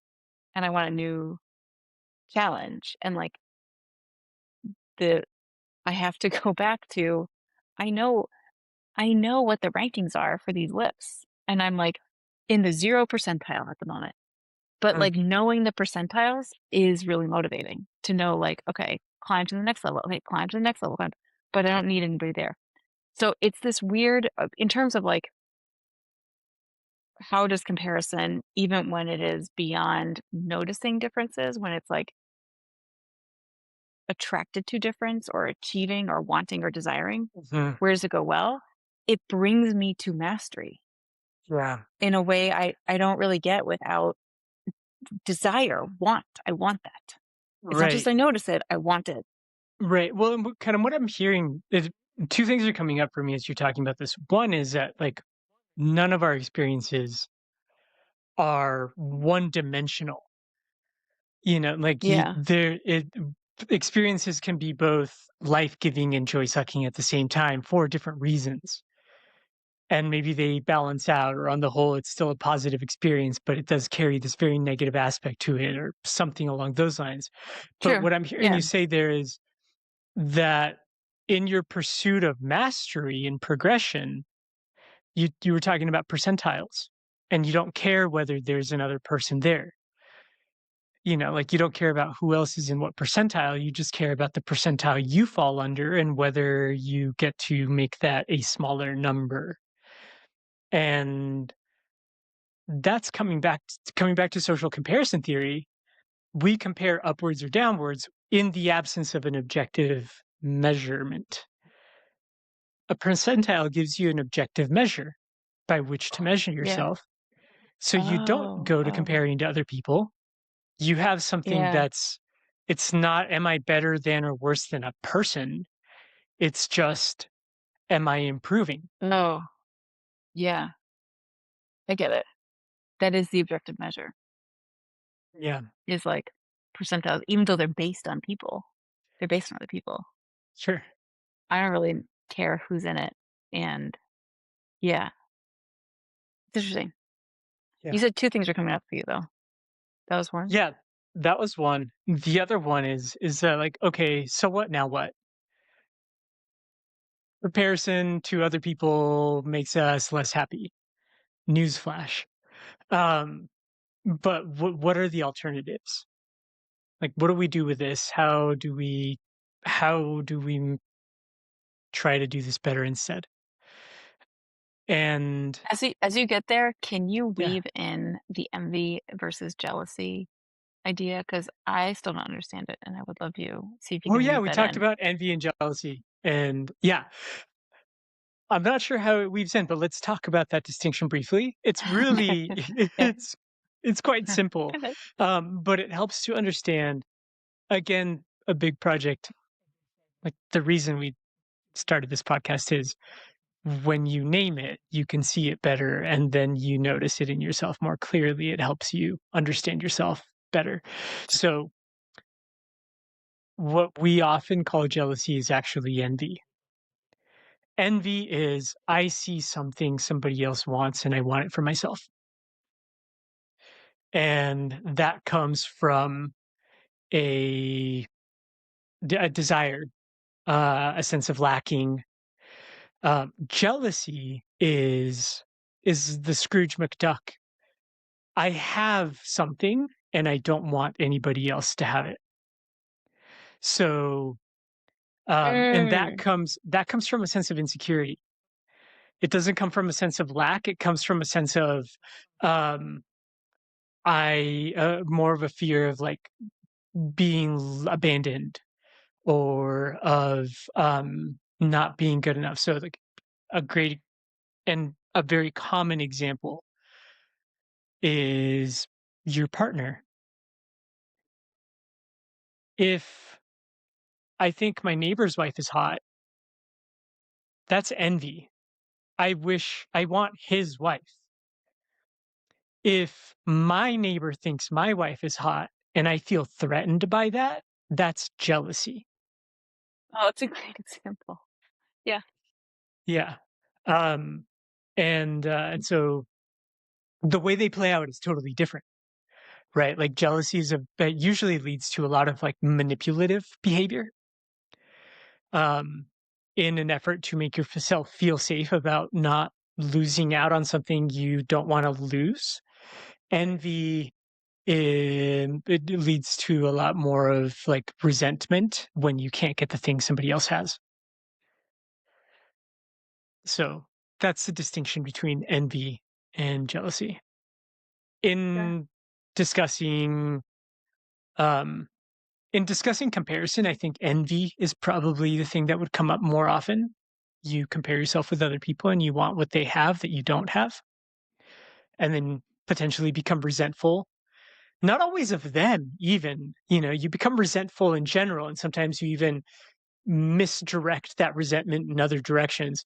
S1: and I want a new challenge, and, like, the I have to go back to I know I know what the rankings are for these lifts, and I'm, like, in the 0 percentile at the moment, but,
S2: Mm.
S1: like, knowing the percentiles is really motivating to know, like, "Okay, climb to the next level. Okay, climb to the next level, climb," but I don't need anybody there. So it's this weird, in terms of, like, how does comparison, even when it is beyond noticing differences, when it's, like, attracted to difference or achieving or wanting or desiring,
S2: Mhm.
S1: where does it go well? It brings me to mastery
S2: Yeah.
S1: in a way I don't really get without desire, want. I want that. It's not just
S2: Right.
S1: I notice it, I want it.
S2: Right. Well, and kind of what I'm hearing is two things are coming up for me as you're talking about this. One is that like none of our experiences are one dimensional. Like
S1: Yeah,
S2: experiences can be both life giving and joy sucking at the same time for different reasons. And maybe they balance out, or on the whole, it's still a positive experience, but it does carry this very negative aspect to it, or something along those lines. But
S1: true.
S2: what I'm hearing
S1: Yeah,
S2: you say there is that in your pursuit of mastery and progression, you were talking about percentiles, and you don't care whether there's another person there. Like you don't care about who else is in what percentile, you just care about the percentile you fall under and whether you get to make that a smaller number. And that's coming back to social comparison theory. We compare upwards or downwards in the absence of an objective measurement. A percentile gives you an objective measure by which to measure
S1: yeah.
S2: yourself. So you don't
S1: Oh,
S2: go to
S1: oh,
S2: comparing to other people. You have something
S1: yeah.
S2: it's not, am I better than or worse than a person? It's just, am I improving?
S1: Oh, yeah, I get it. That is the objective measure,
S2: Yeah,
S1: is, like, percentiles, even though they're based on people. They're based on other people.
S2: sure.
S1: I don't really care who's in it, and yeah, it's interesting.
S2: Yeah.
S1: You said 2 things are coming up for you, though. That was one?
S2: Yeah. That was one. The other one is that like, okay, so what now what? Comparison to other people makes us less happy. Newsflash. Um, but what are the alternatives? Like, what do we do with this? How do we try to do this better instead? And
S1: As you get there, can you
S2: yeah.
S1: weave in the envy versus jealousy idea? Because I still don't understand it, and I would love you see if you
S2: Oh
S1: can
S2: yeah,
S1: weave
S2: we
S1: that
S2: talked
S1: in.
S2: about envy and jealousy. And yeah, I'm not sure how it weaves in, but let's talk about that distinction briefly. It's really
S1: Okay.
S2: it's quite simple.
S1: Okay.
S2: But it helps to understand again a big project. Like the reason we started this podcast is when you name it, you can see it better and then you notice it in yourself more clearly. It helps you understand yourself better. So, what we often call jealousy is actually envy. Envy is I see something somebody else wants and I want it for myself. And that comes from a, a desire, a sense of lacking. Jealousy is the Scrooge McDuck. I have something and I don't want anybody else to have it. So, and
S1: Mm.
S2: that comes from a sense of insecurity. It doesn't come from a sense of lack. It comes from a sense of, um, I more of a fear of like being abandoned or of not being good enough. So, like a great and a very common example is your partner. If I think my neighbor's wife is hot, that's envy. I want his wife. If my neighbor thinks my wife is hot and I feel threatened by that, that's jealousy.
S1: Oh, it's a great example. Yeah.
S2: Yeah. Um, and so the way they play out is totally different, right? Like jealousy is a that usually leads to a lot of like manipulative behavior, um, in an effort to make yourself feel safe about not losing out on something you don't want to lose. Envy it leads to a lot more of like resentment when you can't get the thing somebody else has. So that's the distinction between envy and jealousy.
S1: Okay.
S2: In discussing um in discussing comparison, I think envy is probably the thing that would come up more often. You compare yourself with other people and you want what they have that you don't have, and then potentially become resentful. Not always of them, even, you become resentful in general, and sometimes you even misdirect that resentment in other directions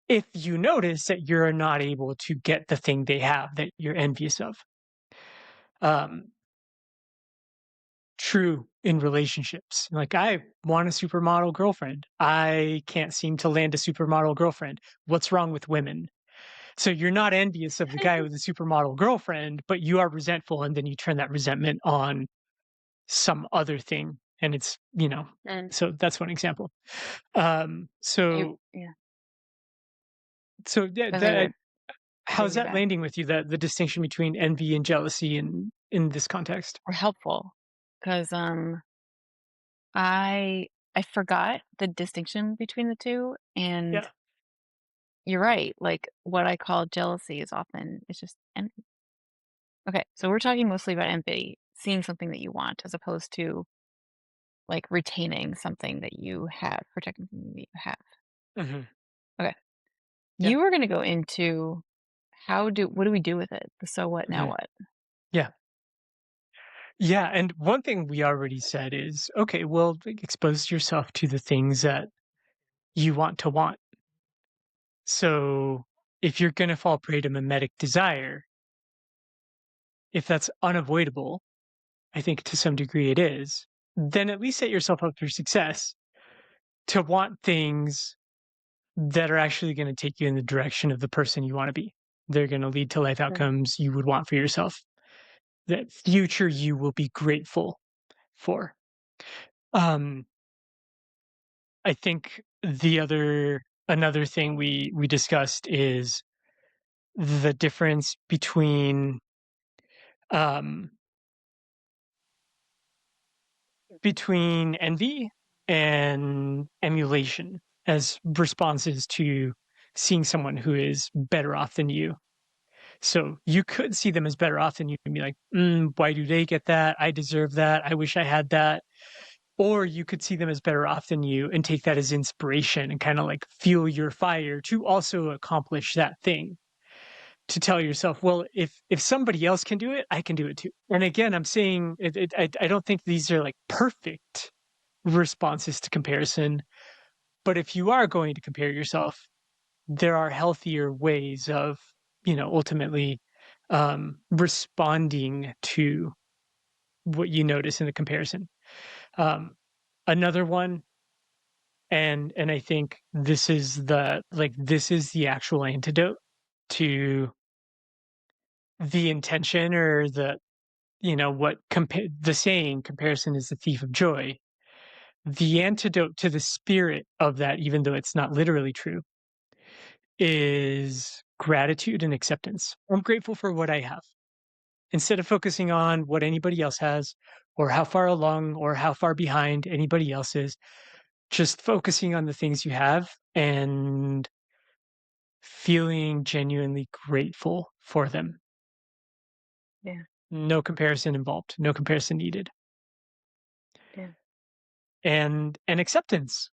S2: if you notice that you're not able to get the thing they have that you're envious of. Um, True in relationships. Like, I want a supermodel girlfriend. I can't seem to land a supermodel girlfriend. What's wrong with women? So you're not envious of the guy with a supermodel girlfriend, but you are resentful, and then you turn that resentment on some other thing, and
S1: Mm.
S2: so that's one example.
S1: You
S2: So
S1: yeah.
S2: yeah,
S1: As you
S2: that
S1: were
S2: how's that
S1: piggyback
S2: landing with you? The distinction between envy and jealousy in this context?
S1: were helpful because I forgot the distinction between the 2, and
S2: Yeah.
S1: you're right, like, what I call jealousy is often it's just envy. Okay, so we're talking mostly about empathy, seeing something that you want as opposed to, like, retaining something that you have, protecting something that you have.
S2: Hmm.
S1: Okay.
S2: Yeah.
S1: You were gonna go into what do we do with it? The so what, now
S2: Hmm.
S1: what?
S2: Yeah. Yeah. And one thing we already said is okay, well, like, expose yourself to the things that you want to want. So if you're going to fall prey to mimetic desire, if that's unavoidable, I think to some degree it is, then at least set yourself up for success to want things that are actually going to take you in the direction of the person you want to be. They're going to lead to life
S1: Mm,
S2: outcomes you would want for yourself, that future you will be grateful for. Um, I think another thing we discussed is the difference um, between envy and emulation as responses to seeing someone who is better off than you. So you could see them as better off than you and be like, why do they get that? I deserve that. I wish I had that. Or you could see them as better off than you and take that as inspiration and kind of like fuel your fire to also accomplish that thing. To tell yourself, well, if somebody else can do it, I can do it too. And again, I'm saying I don't think these are like perfect responses to comparison. But if you are going to compare yourself, there are healthier ways of, ultimately responding to what you notice in the comparison. Um, Another one, And I think this is the actual antidote to the intention, or what the saying, comparison is the thief of joy. The antidote to the spirit of that, even though it's not literally true, is gratitude and acceptance. I'm grateful for what I have. Instead of focusing on what anybody else has, or how far along or how far behind anybody else is, just focusing on the things you have and feeling genuinely grateful for them.
S1: Yeah,
S2: No comparison involved, no comparison needed.
S1: yeah,
S2: And acceptance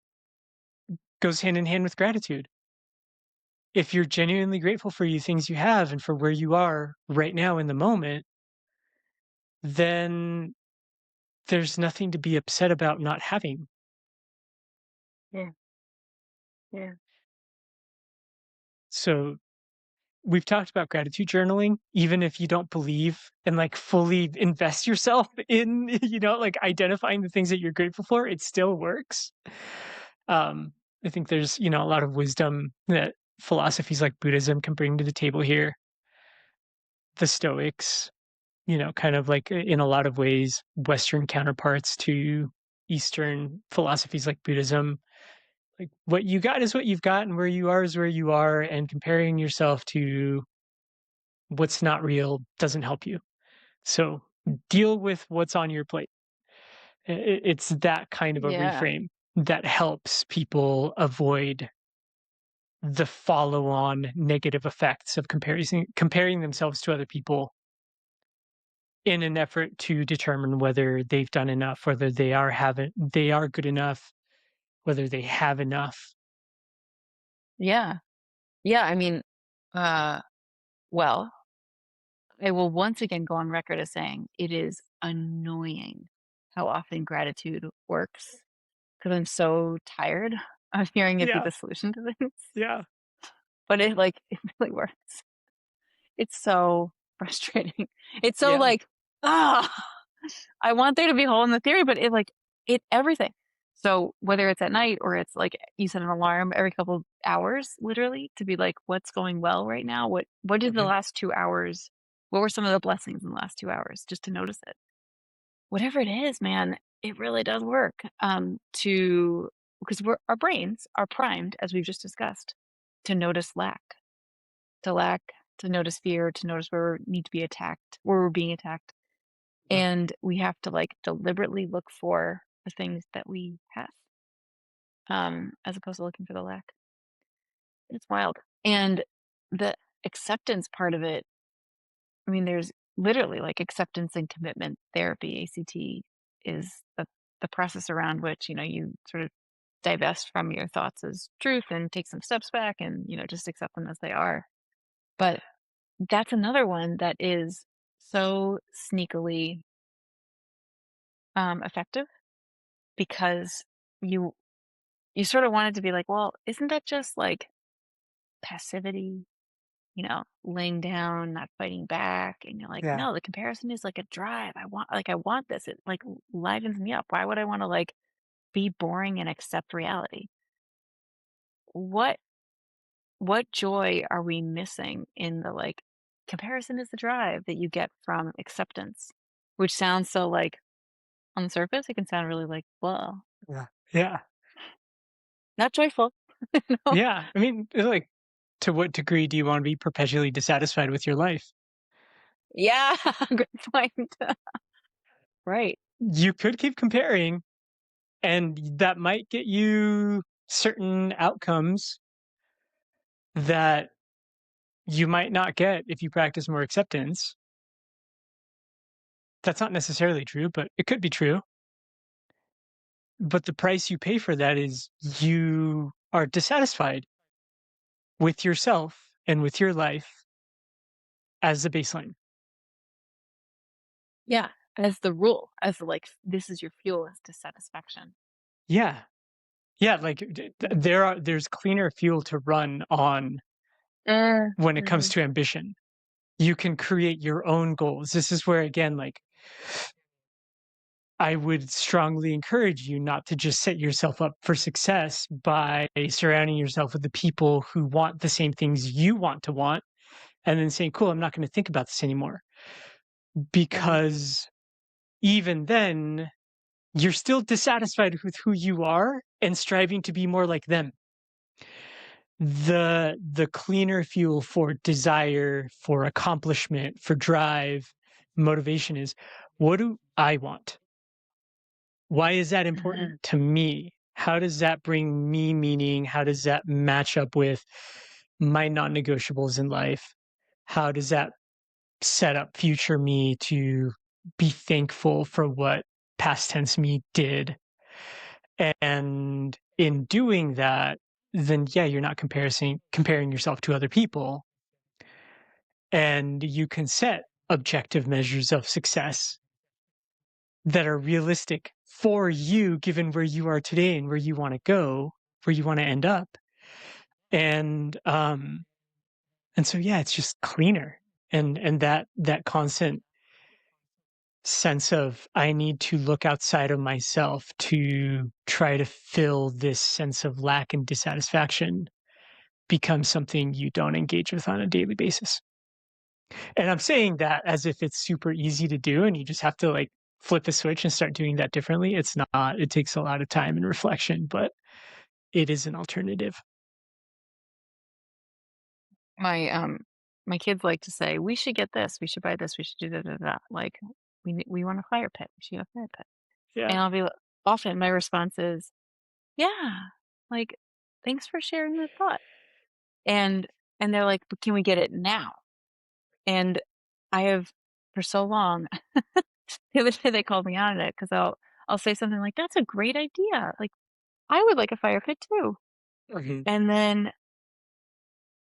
S2: goes hand in hand with gratitude. If you're genuinely grateful for you things you have and for where you are right now in the moment, then there's nothing to be upset about not having.
S1: yeah, yeah,
S2: So we've talked about gratitude journaling. Even if you don't believe and like fully invest yourself in, like identifying the things that you're grateful for, it still works. Um, I think there's, a lot of wisdom that philosophies like Buddhism can bring to the table here. The Stoics, kind of like in a lot of ways, Western counterparts to Eastern philosophies like Buddhism. Like what you got is what you've got, and where you are is where you are, and comparing yourself to what's not real doesn't help you. So deal with what's on your plate. It's that kind of a
S1: yeah,
S2: reframe that helps people avoid the follow-on negative effects of comparing themselves to other people in an effort to determine whether they've done enough, whether they are good enough, whether they have enough.
S1: yeah, yeah. I mean, uh, well, I will once again go on record as saying it is annoying how often gratitude works because I'm so tired of hearing it be
S2: Yeah,
S1: the solution to things.
S2: yeah,
S1: But it like it really works. It's so frustrating. It's so
S2: yeah,
S1: like, ah, I want there to be a hole in the theory, but it like it everything. So whether it's at night or it's like you set an alarm every couple of hours, literally, to be like, what's going well right now? What did the
S2: mhm,
S1: last 2 hours? What were some of the blessings in the last 2 hours? Just to notice it. Whatever it is, man, it really does work. To because our brains are primed, as we've just discussed, to notice lack, to notice fear, to notice where we need to be attacked, where we're being attacked.
S2: yeah,
S1: And we have to like deliberately look for the things that we have, as opposed to looking for the lack. It's wild. And the acceptance part of it, I mean, there's literally like acceptance and commitment therapy. ACT is the process around which, you sort of divest from your thoughts as truth and take some steps back and, just accept them as they are. But that's another one that is so sneakily effective because you you sort of wanted to be like, well, isn't that just like passivity, laying down, not fighting back? And you're like,
S2: yeah,
S1: no, the comparison is like a drive. I want this. It like livens me up. Why would I want to like be boring and accept reality? What what joy are we missing in the like comparison is the drive that you get from acceptance, which sounds so like on the surface, it can sound really like, well,
S2: yeah, yeah,
S1: not joyful. No.
S2: yeah. I mean, like, to what degree do you want to be perpetually dissatisfied with your life?
S1: Yeah, good point. Right.
S2: You could keep comparing, and that might get you certain outcomes that you might not get if you practice more acceptance. That's not necessarily true, but it could be true. But the price you pay for that is you are dissatisfied with yourself and with your life as the baseline.
S1: Yeah, as the rule, as the, like, this is your fuel as dissatisfaction.
S2: Yeah. Yeah, like
S1: Mm.
S2: there's cleaner fuel to run on when it comes
S1: Mhm.
S2: to ambition. You can create your own goals. This is where again, like I would strongly encourage you not to just set yourself up for success by surrounding yourself with the people who want the same things you want to want, and then saying, cool, I'm not going to think about this anymore.
S1: Right.
S2: Because even then, you're still dissatisfied with who you are and striving to be more like them. The cleaner fuel for desire, for accomplishment, for drive, motivation is, what do I want? Why is that
S1: Mhm.
S2: important to me? How does that bring me meaning? How does that match up with my non-negotiables in life? How does that set up future me to be thankful for what past tense me did? And in doing that, then yeah, you're not comparing yourself to other people, and you can set objective measures of success that are realistic for you given where you are today and where you want to go, where you want to end up. And and so yeah, it's just cleaner. And that constant sense of I need to look outside of myself to try to fill this sense of lack and dissatisfaction becomes something you don't engage with on a daily basis. And I'm saying that as if it's super easy to do and you just have to like flip a switch and start doing that differently. It's not. It takes a lot of time and reflection, but it is an alternative.
S1: My my kids like to say, "We should get this. We should buy this. We should do da da da." Like, we want a fire pit. We should get a fire pit. And
S2: Yeah.
S1: I'll be often my response is, "Yeah, like, thanks for sharing the thought." And and they're like, "But can we get it now?" And I have for so long the other day they called me out on it because I'll say something like, "That's a great idea. Like, I would like a fire pit too."
S2: Mhm.
S1: And then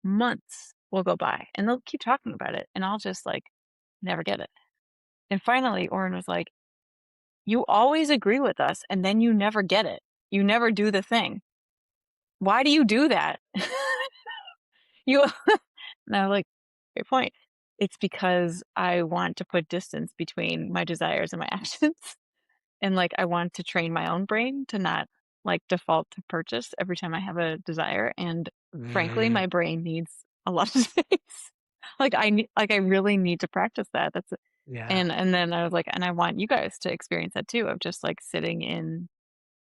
S1: months will go by and they'll keep talking about it and I'll just like never get it. And finally, Oren was like, "You always agree with us and then you never get it. You never do the thing. Why do you do that?" You and I'm like, "Great point." It's because I want to put distance between my desires and my actions. And like I want to train my own brain to not like default to purchase every time I have a desire. And frankly,
S2: Mm,
S1: my brain needs a lot of space. Like I really need to practice that.
S2: yeah.
S1: And then I was like, and I want you guys to experience that too, of just like sitting in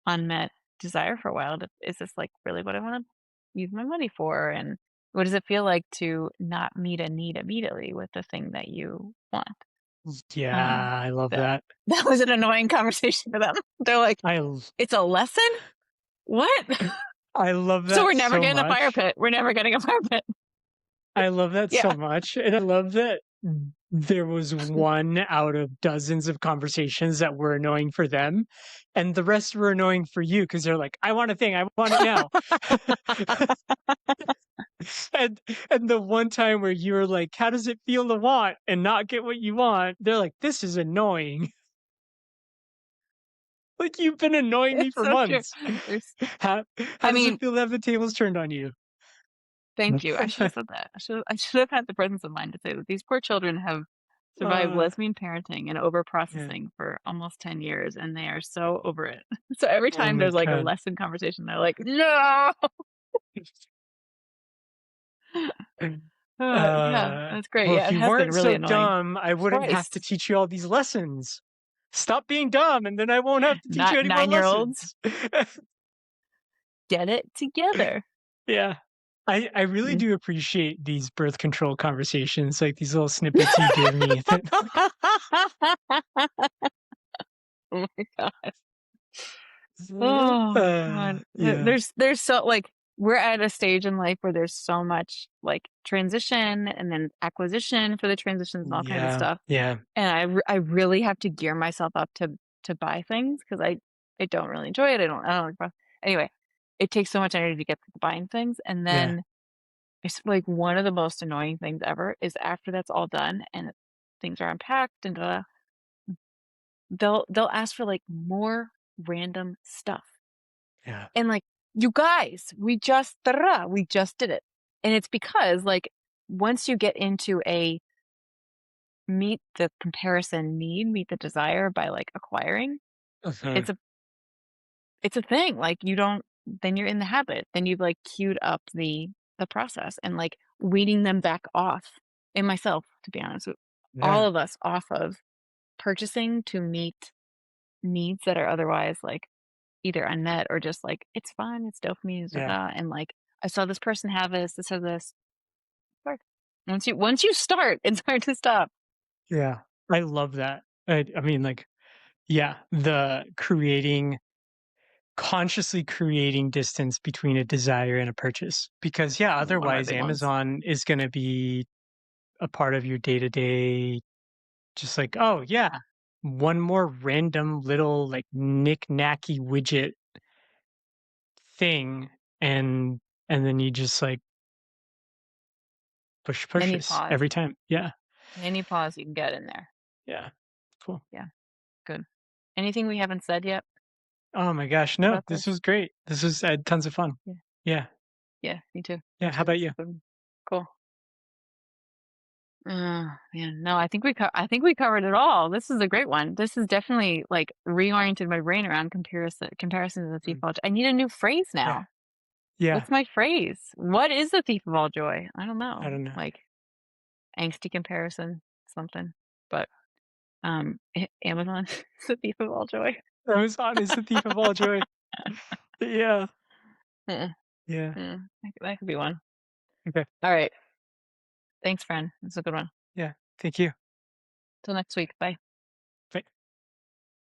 S1: unmet desire for a while. Is this like really what I want to use my money for? And what does it feel like to not meet a need immediately with the thing that you want?
S2: Yeah,
S1: Um,
S2: I love
S1: that
S2: that.
S1: that was an annoying conversation for them. They're like,
S2: I l
S1: "It's a lesson? What?"
S2: I love
S1: So
S2: that
S1: we're never
S2: so
S1: getting a fire
S2: much.
S1: pit. We're never getting a fire pit.
S2: I love that so
S1: Yeah.
S2: much, and I love that there was 1 out of dozens of conversations that were annoying for them, and the rest were annoying for you because 'cause they're like, "I want a thing, I want it now." And and the one time where you were like, "How does it feel to want and not get what you want?" They're like, "This is annoying." Like, "You've been annoying me
S1: It's
S2: for
S1: so true.
S2: months."
S1: There's
S2: How how
S1: I
S2: does it
S1: mean,
S2: feel to have the tables turned on you?
S1: thank you. I should have said that. I should have had the presence of mind to say that these poor children have survived
S2: Uh,
S1: lesbian parenting and
S2: yeah.
S1: overprocessing for almost 10 years, and they are so over it. So every
S2: Oh
S1: time
S2: my
S1: there's, like, a
S2: god.
S1: lesson conversation, they're like, "No!" Yeah, that's great.
S2: Well,
S1: Yeah,
S2: if
S1: it
S2: you
S1: has been
S2: weren't
S1: really
S2: so
S1: annoying.
S2: dumb, I wouldn't have to
S1: Christ.
S2: teach you all these lessons. Stop being dumb, and then I won't have to teach you
S1: Not
S2: any more
S1: 9-year-olds,
S2: lessons.
S1: get it together.
S2: Yeah. I really
S1: Mm.
S2: do appreciate these birth control conversations, like these little snippets you give me that
S1: Oh my god. Oh god.
S2: yeah.
S1: There's so like, we're at a stage in life where there's so much, like, transition and then acquisition for the transitions and all kinds of
S2: Yeah,
S1: stuff,
S2: yeah,
S1: and I really have to gear myself up to buy things because I don't really enjoy it. I don't like anyway, it takes so much energy to get to the buying things, and
S2: yeah,
S1: then it's, like, one of the most annoying things ever is after that's all done and things are unpacked and they'll ask for, like, more random stuff.
S2: yeah,
S1: And, like, "You guys, we just da da da, we just did it." And it's because, like, once you get into a meet the comparison need, meet the desire by, like, acquiring,
S2: Mhm.
S1: it's a it's a thing, like, you don't then you're in the habit, then you've, like, queued up the process and, like, weeding them back off, and myself, to be honest with all
S2: Yeah,
S1: of us off of purchasing to meet needs that are otherwise, like, either unmet or just, like, "It's fun, it's dopamine, da,
S2: yeah,
S1: da," and, like, "I saw this person have this or this." Work. Once you start, it's hard to stop.
S2: yeah. I love that. I mean, like, yeah, the creating consciously creating distance between a desire and a purchase. Because, yeah,
S1: One of my
S2: otherwise
S1: big ones.
S2: Amazon is gonna be a part of your day-to-day, just like, "Oh, yeah, one more random little, like, knick-knacky widget thing," and and then you just, like, push
S1: Any
S2: purchase
S1: pause.
S2: every time. Yeah,
S1: Any pause you can get in there.
S2: yeah. Cool.
S1: Yeah, good. Anything we haven't said yet
S2: Oh my gosh, no,
S1: about
S2: this
S1: this?
S2: was great. This was, tons of fun.
S1: Yeah,
S2: Yeah,
S1: yeah, me too.
S2: yeah,
S1: Me
S2: how
S1: too.
S2: about you?
S1: Good. Cool. Man, no, I think we covered it all. This is a great one. This has definitely, like, reoriented my brain around comparison to the thief
S2: Mm,
S1: of all I need a new phrase
S2: yeah,
S1: now.
S2: yeah,
S1: What's my phrase? What is the thief of all joy? I don't
S2: I
S1: know.
S2: don't know.
S1: Like, angsty comparison, something. But, Amazon is the thief of all joy.
S2: Amazon is the thief of all joy. Yeah,
S1: Mm,
S2: yeah,
S1: that could be one.
S2: okay,
S1: Alright. Thanks, friend. That's a good one.
S2: yeah, thank you.
S1: Till next week. Bye.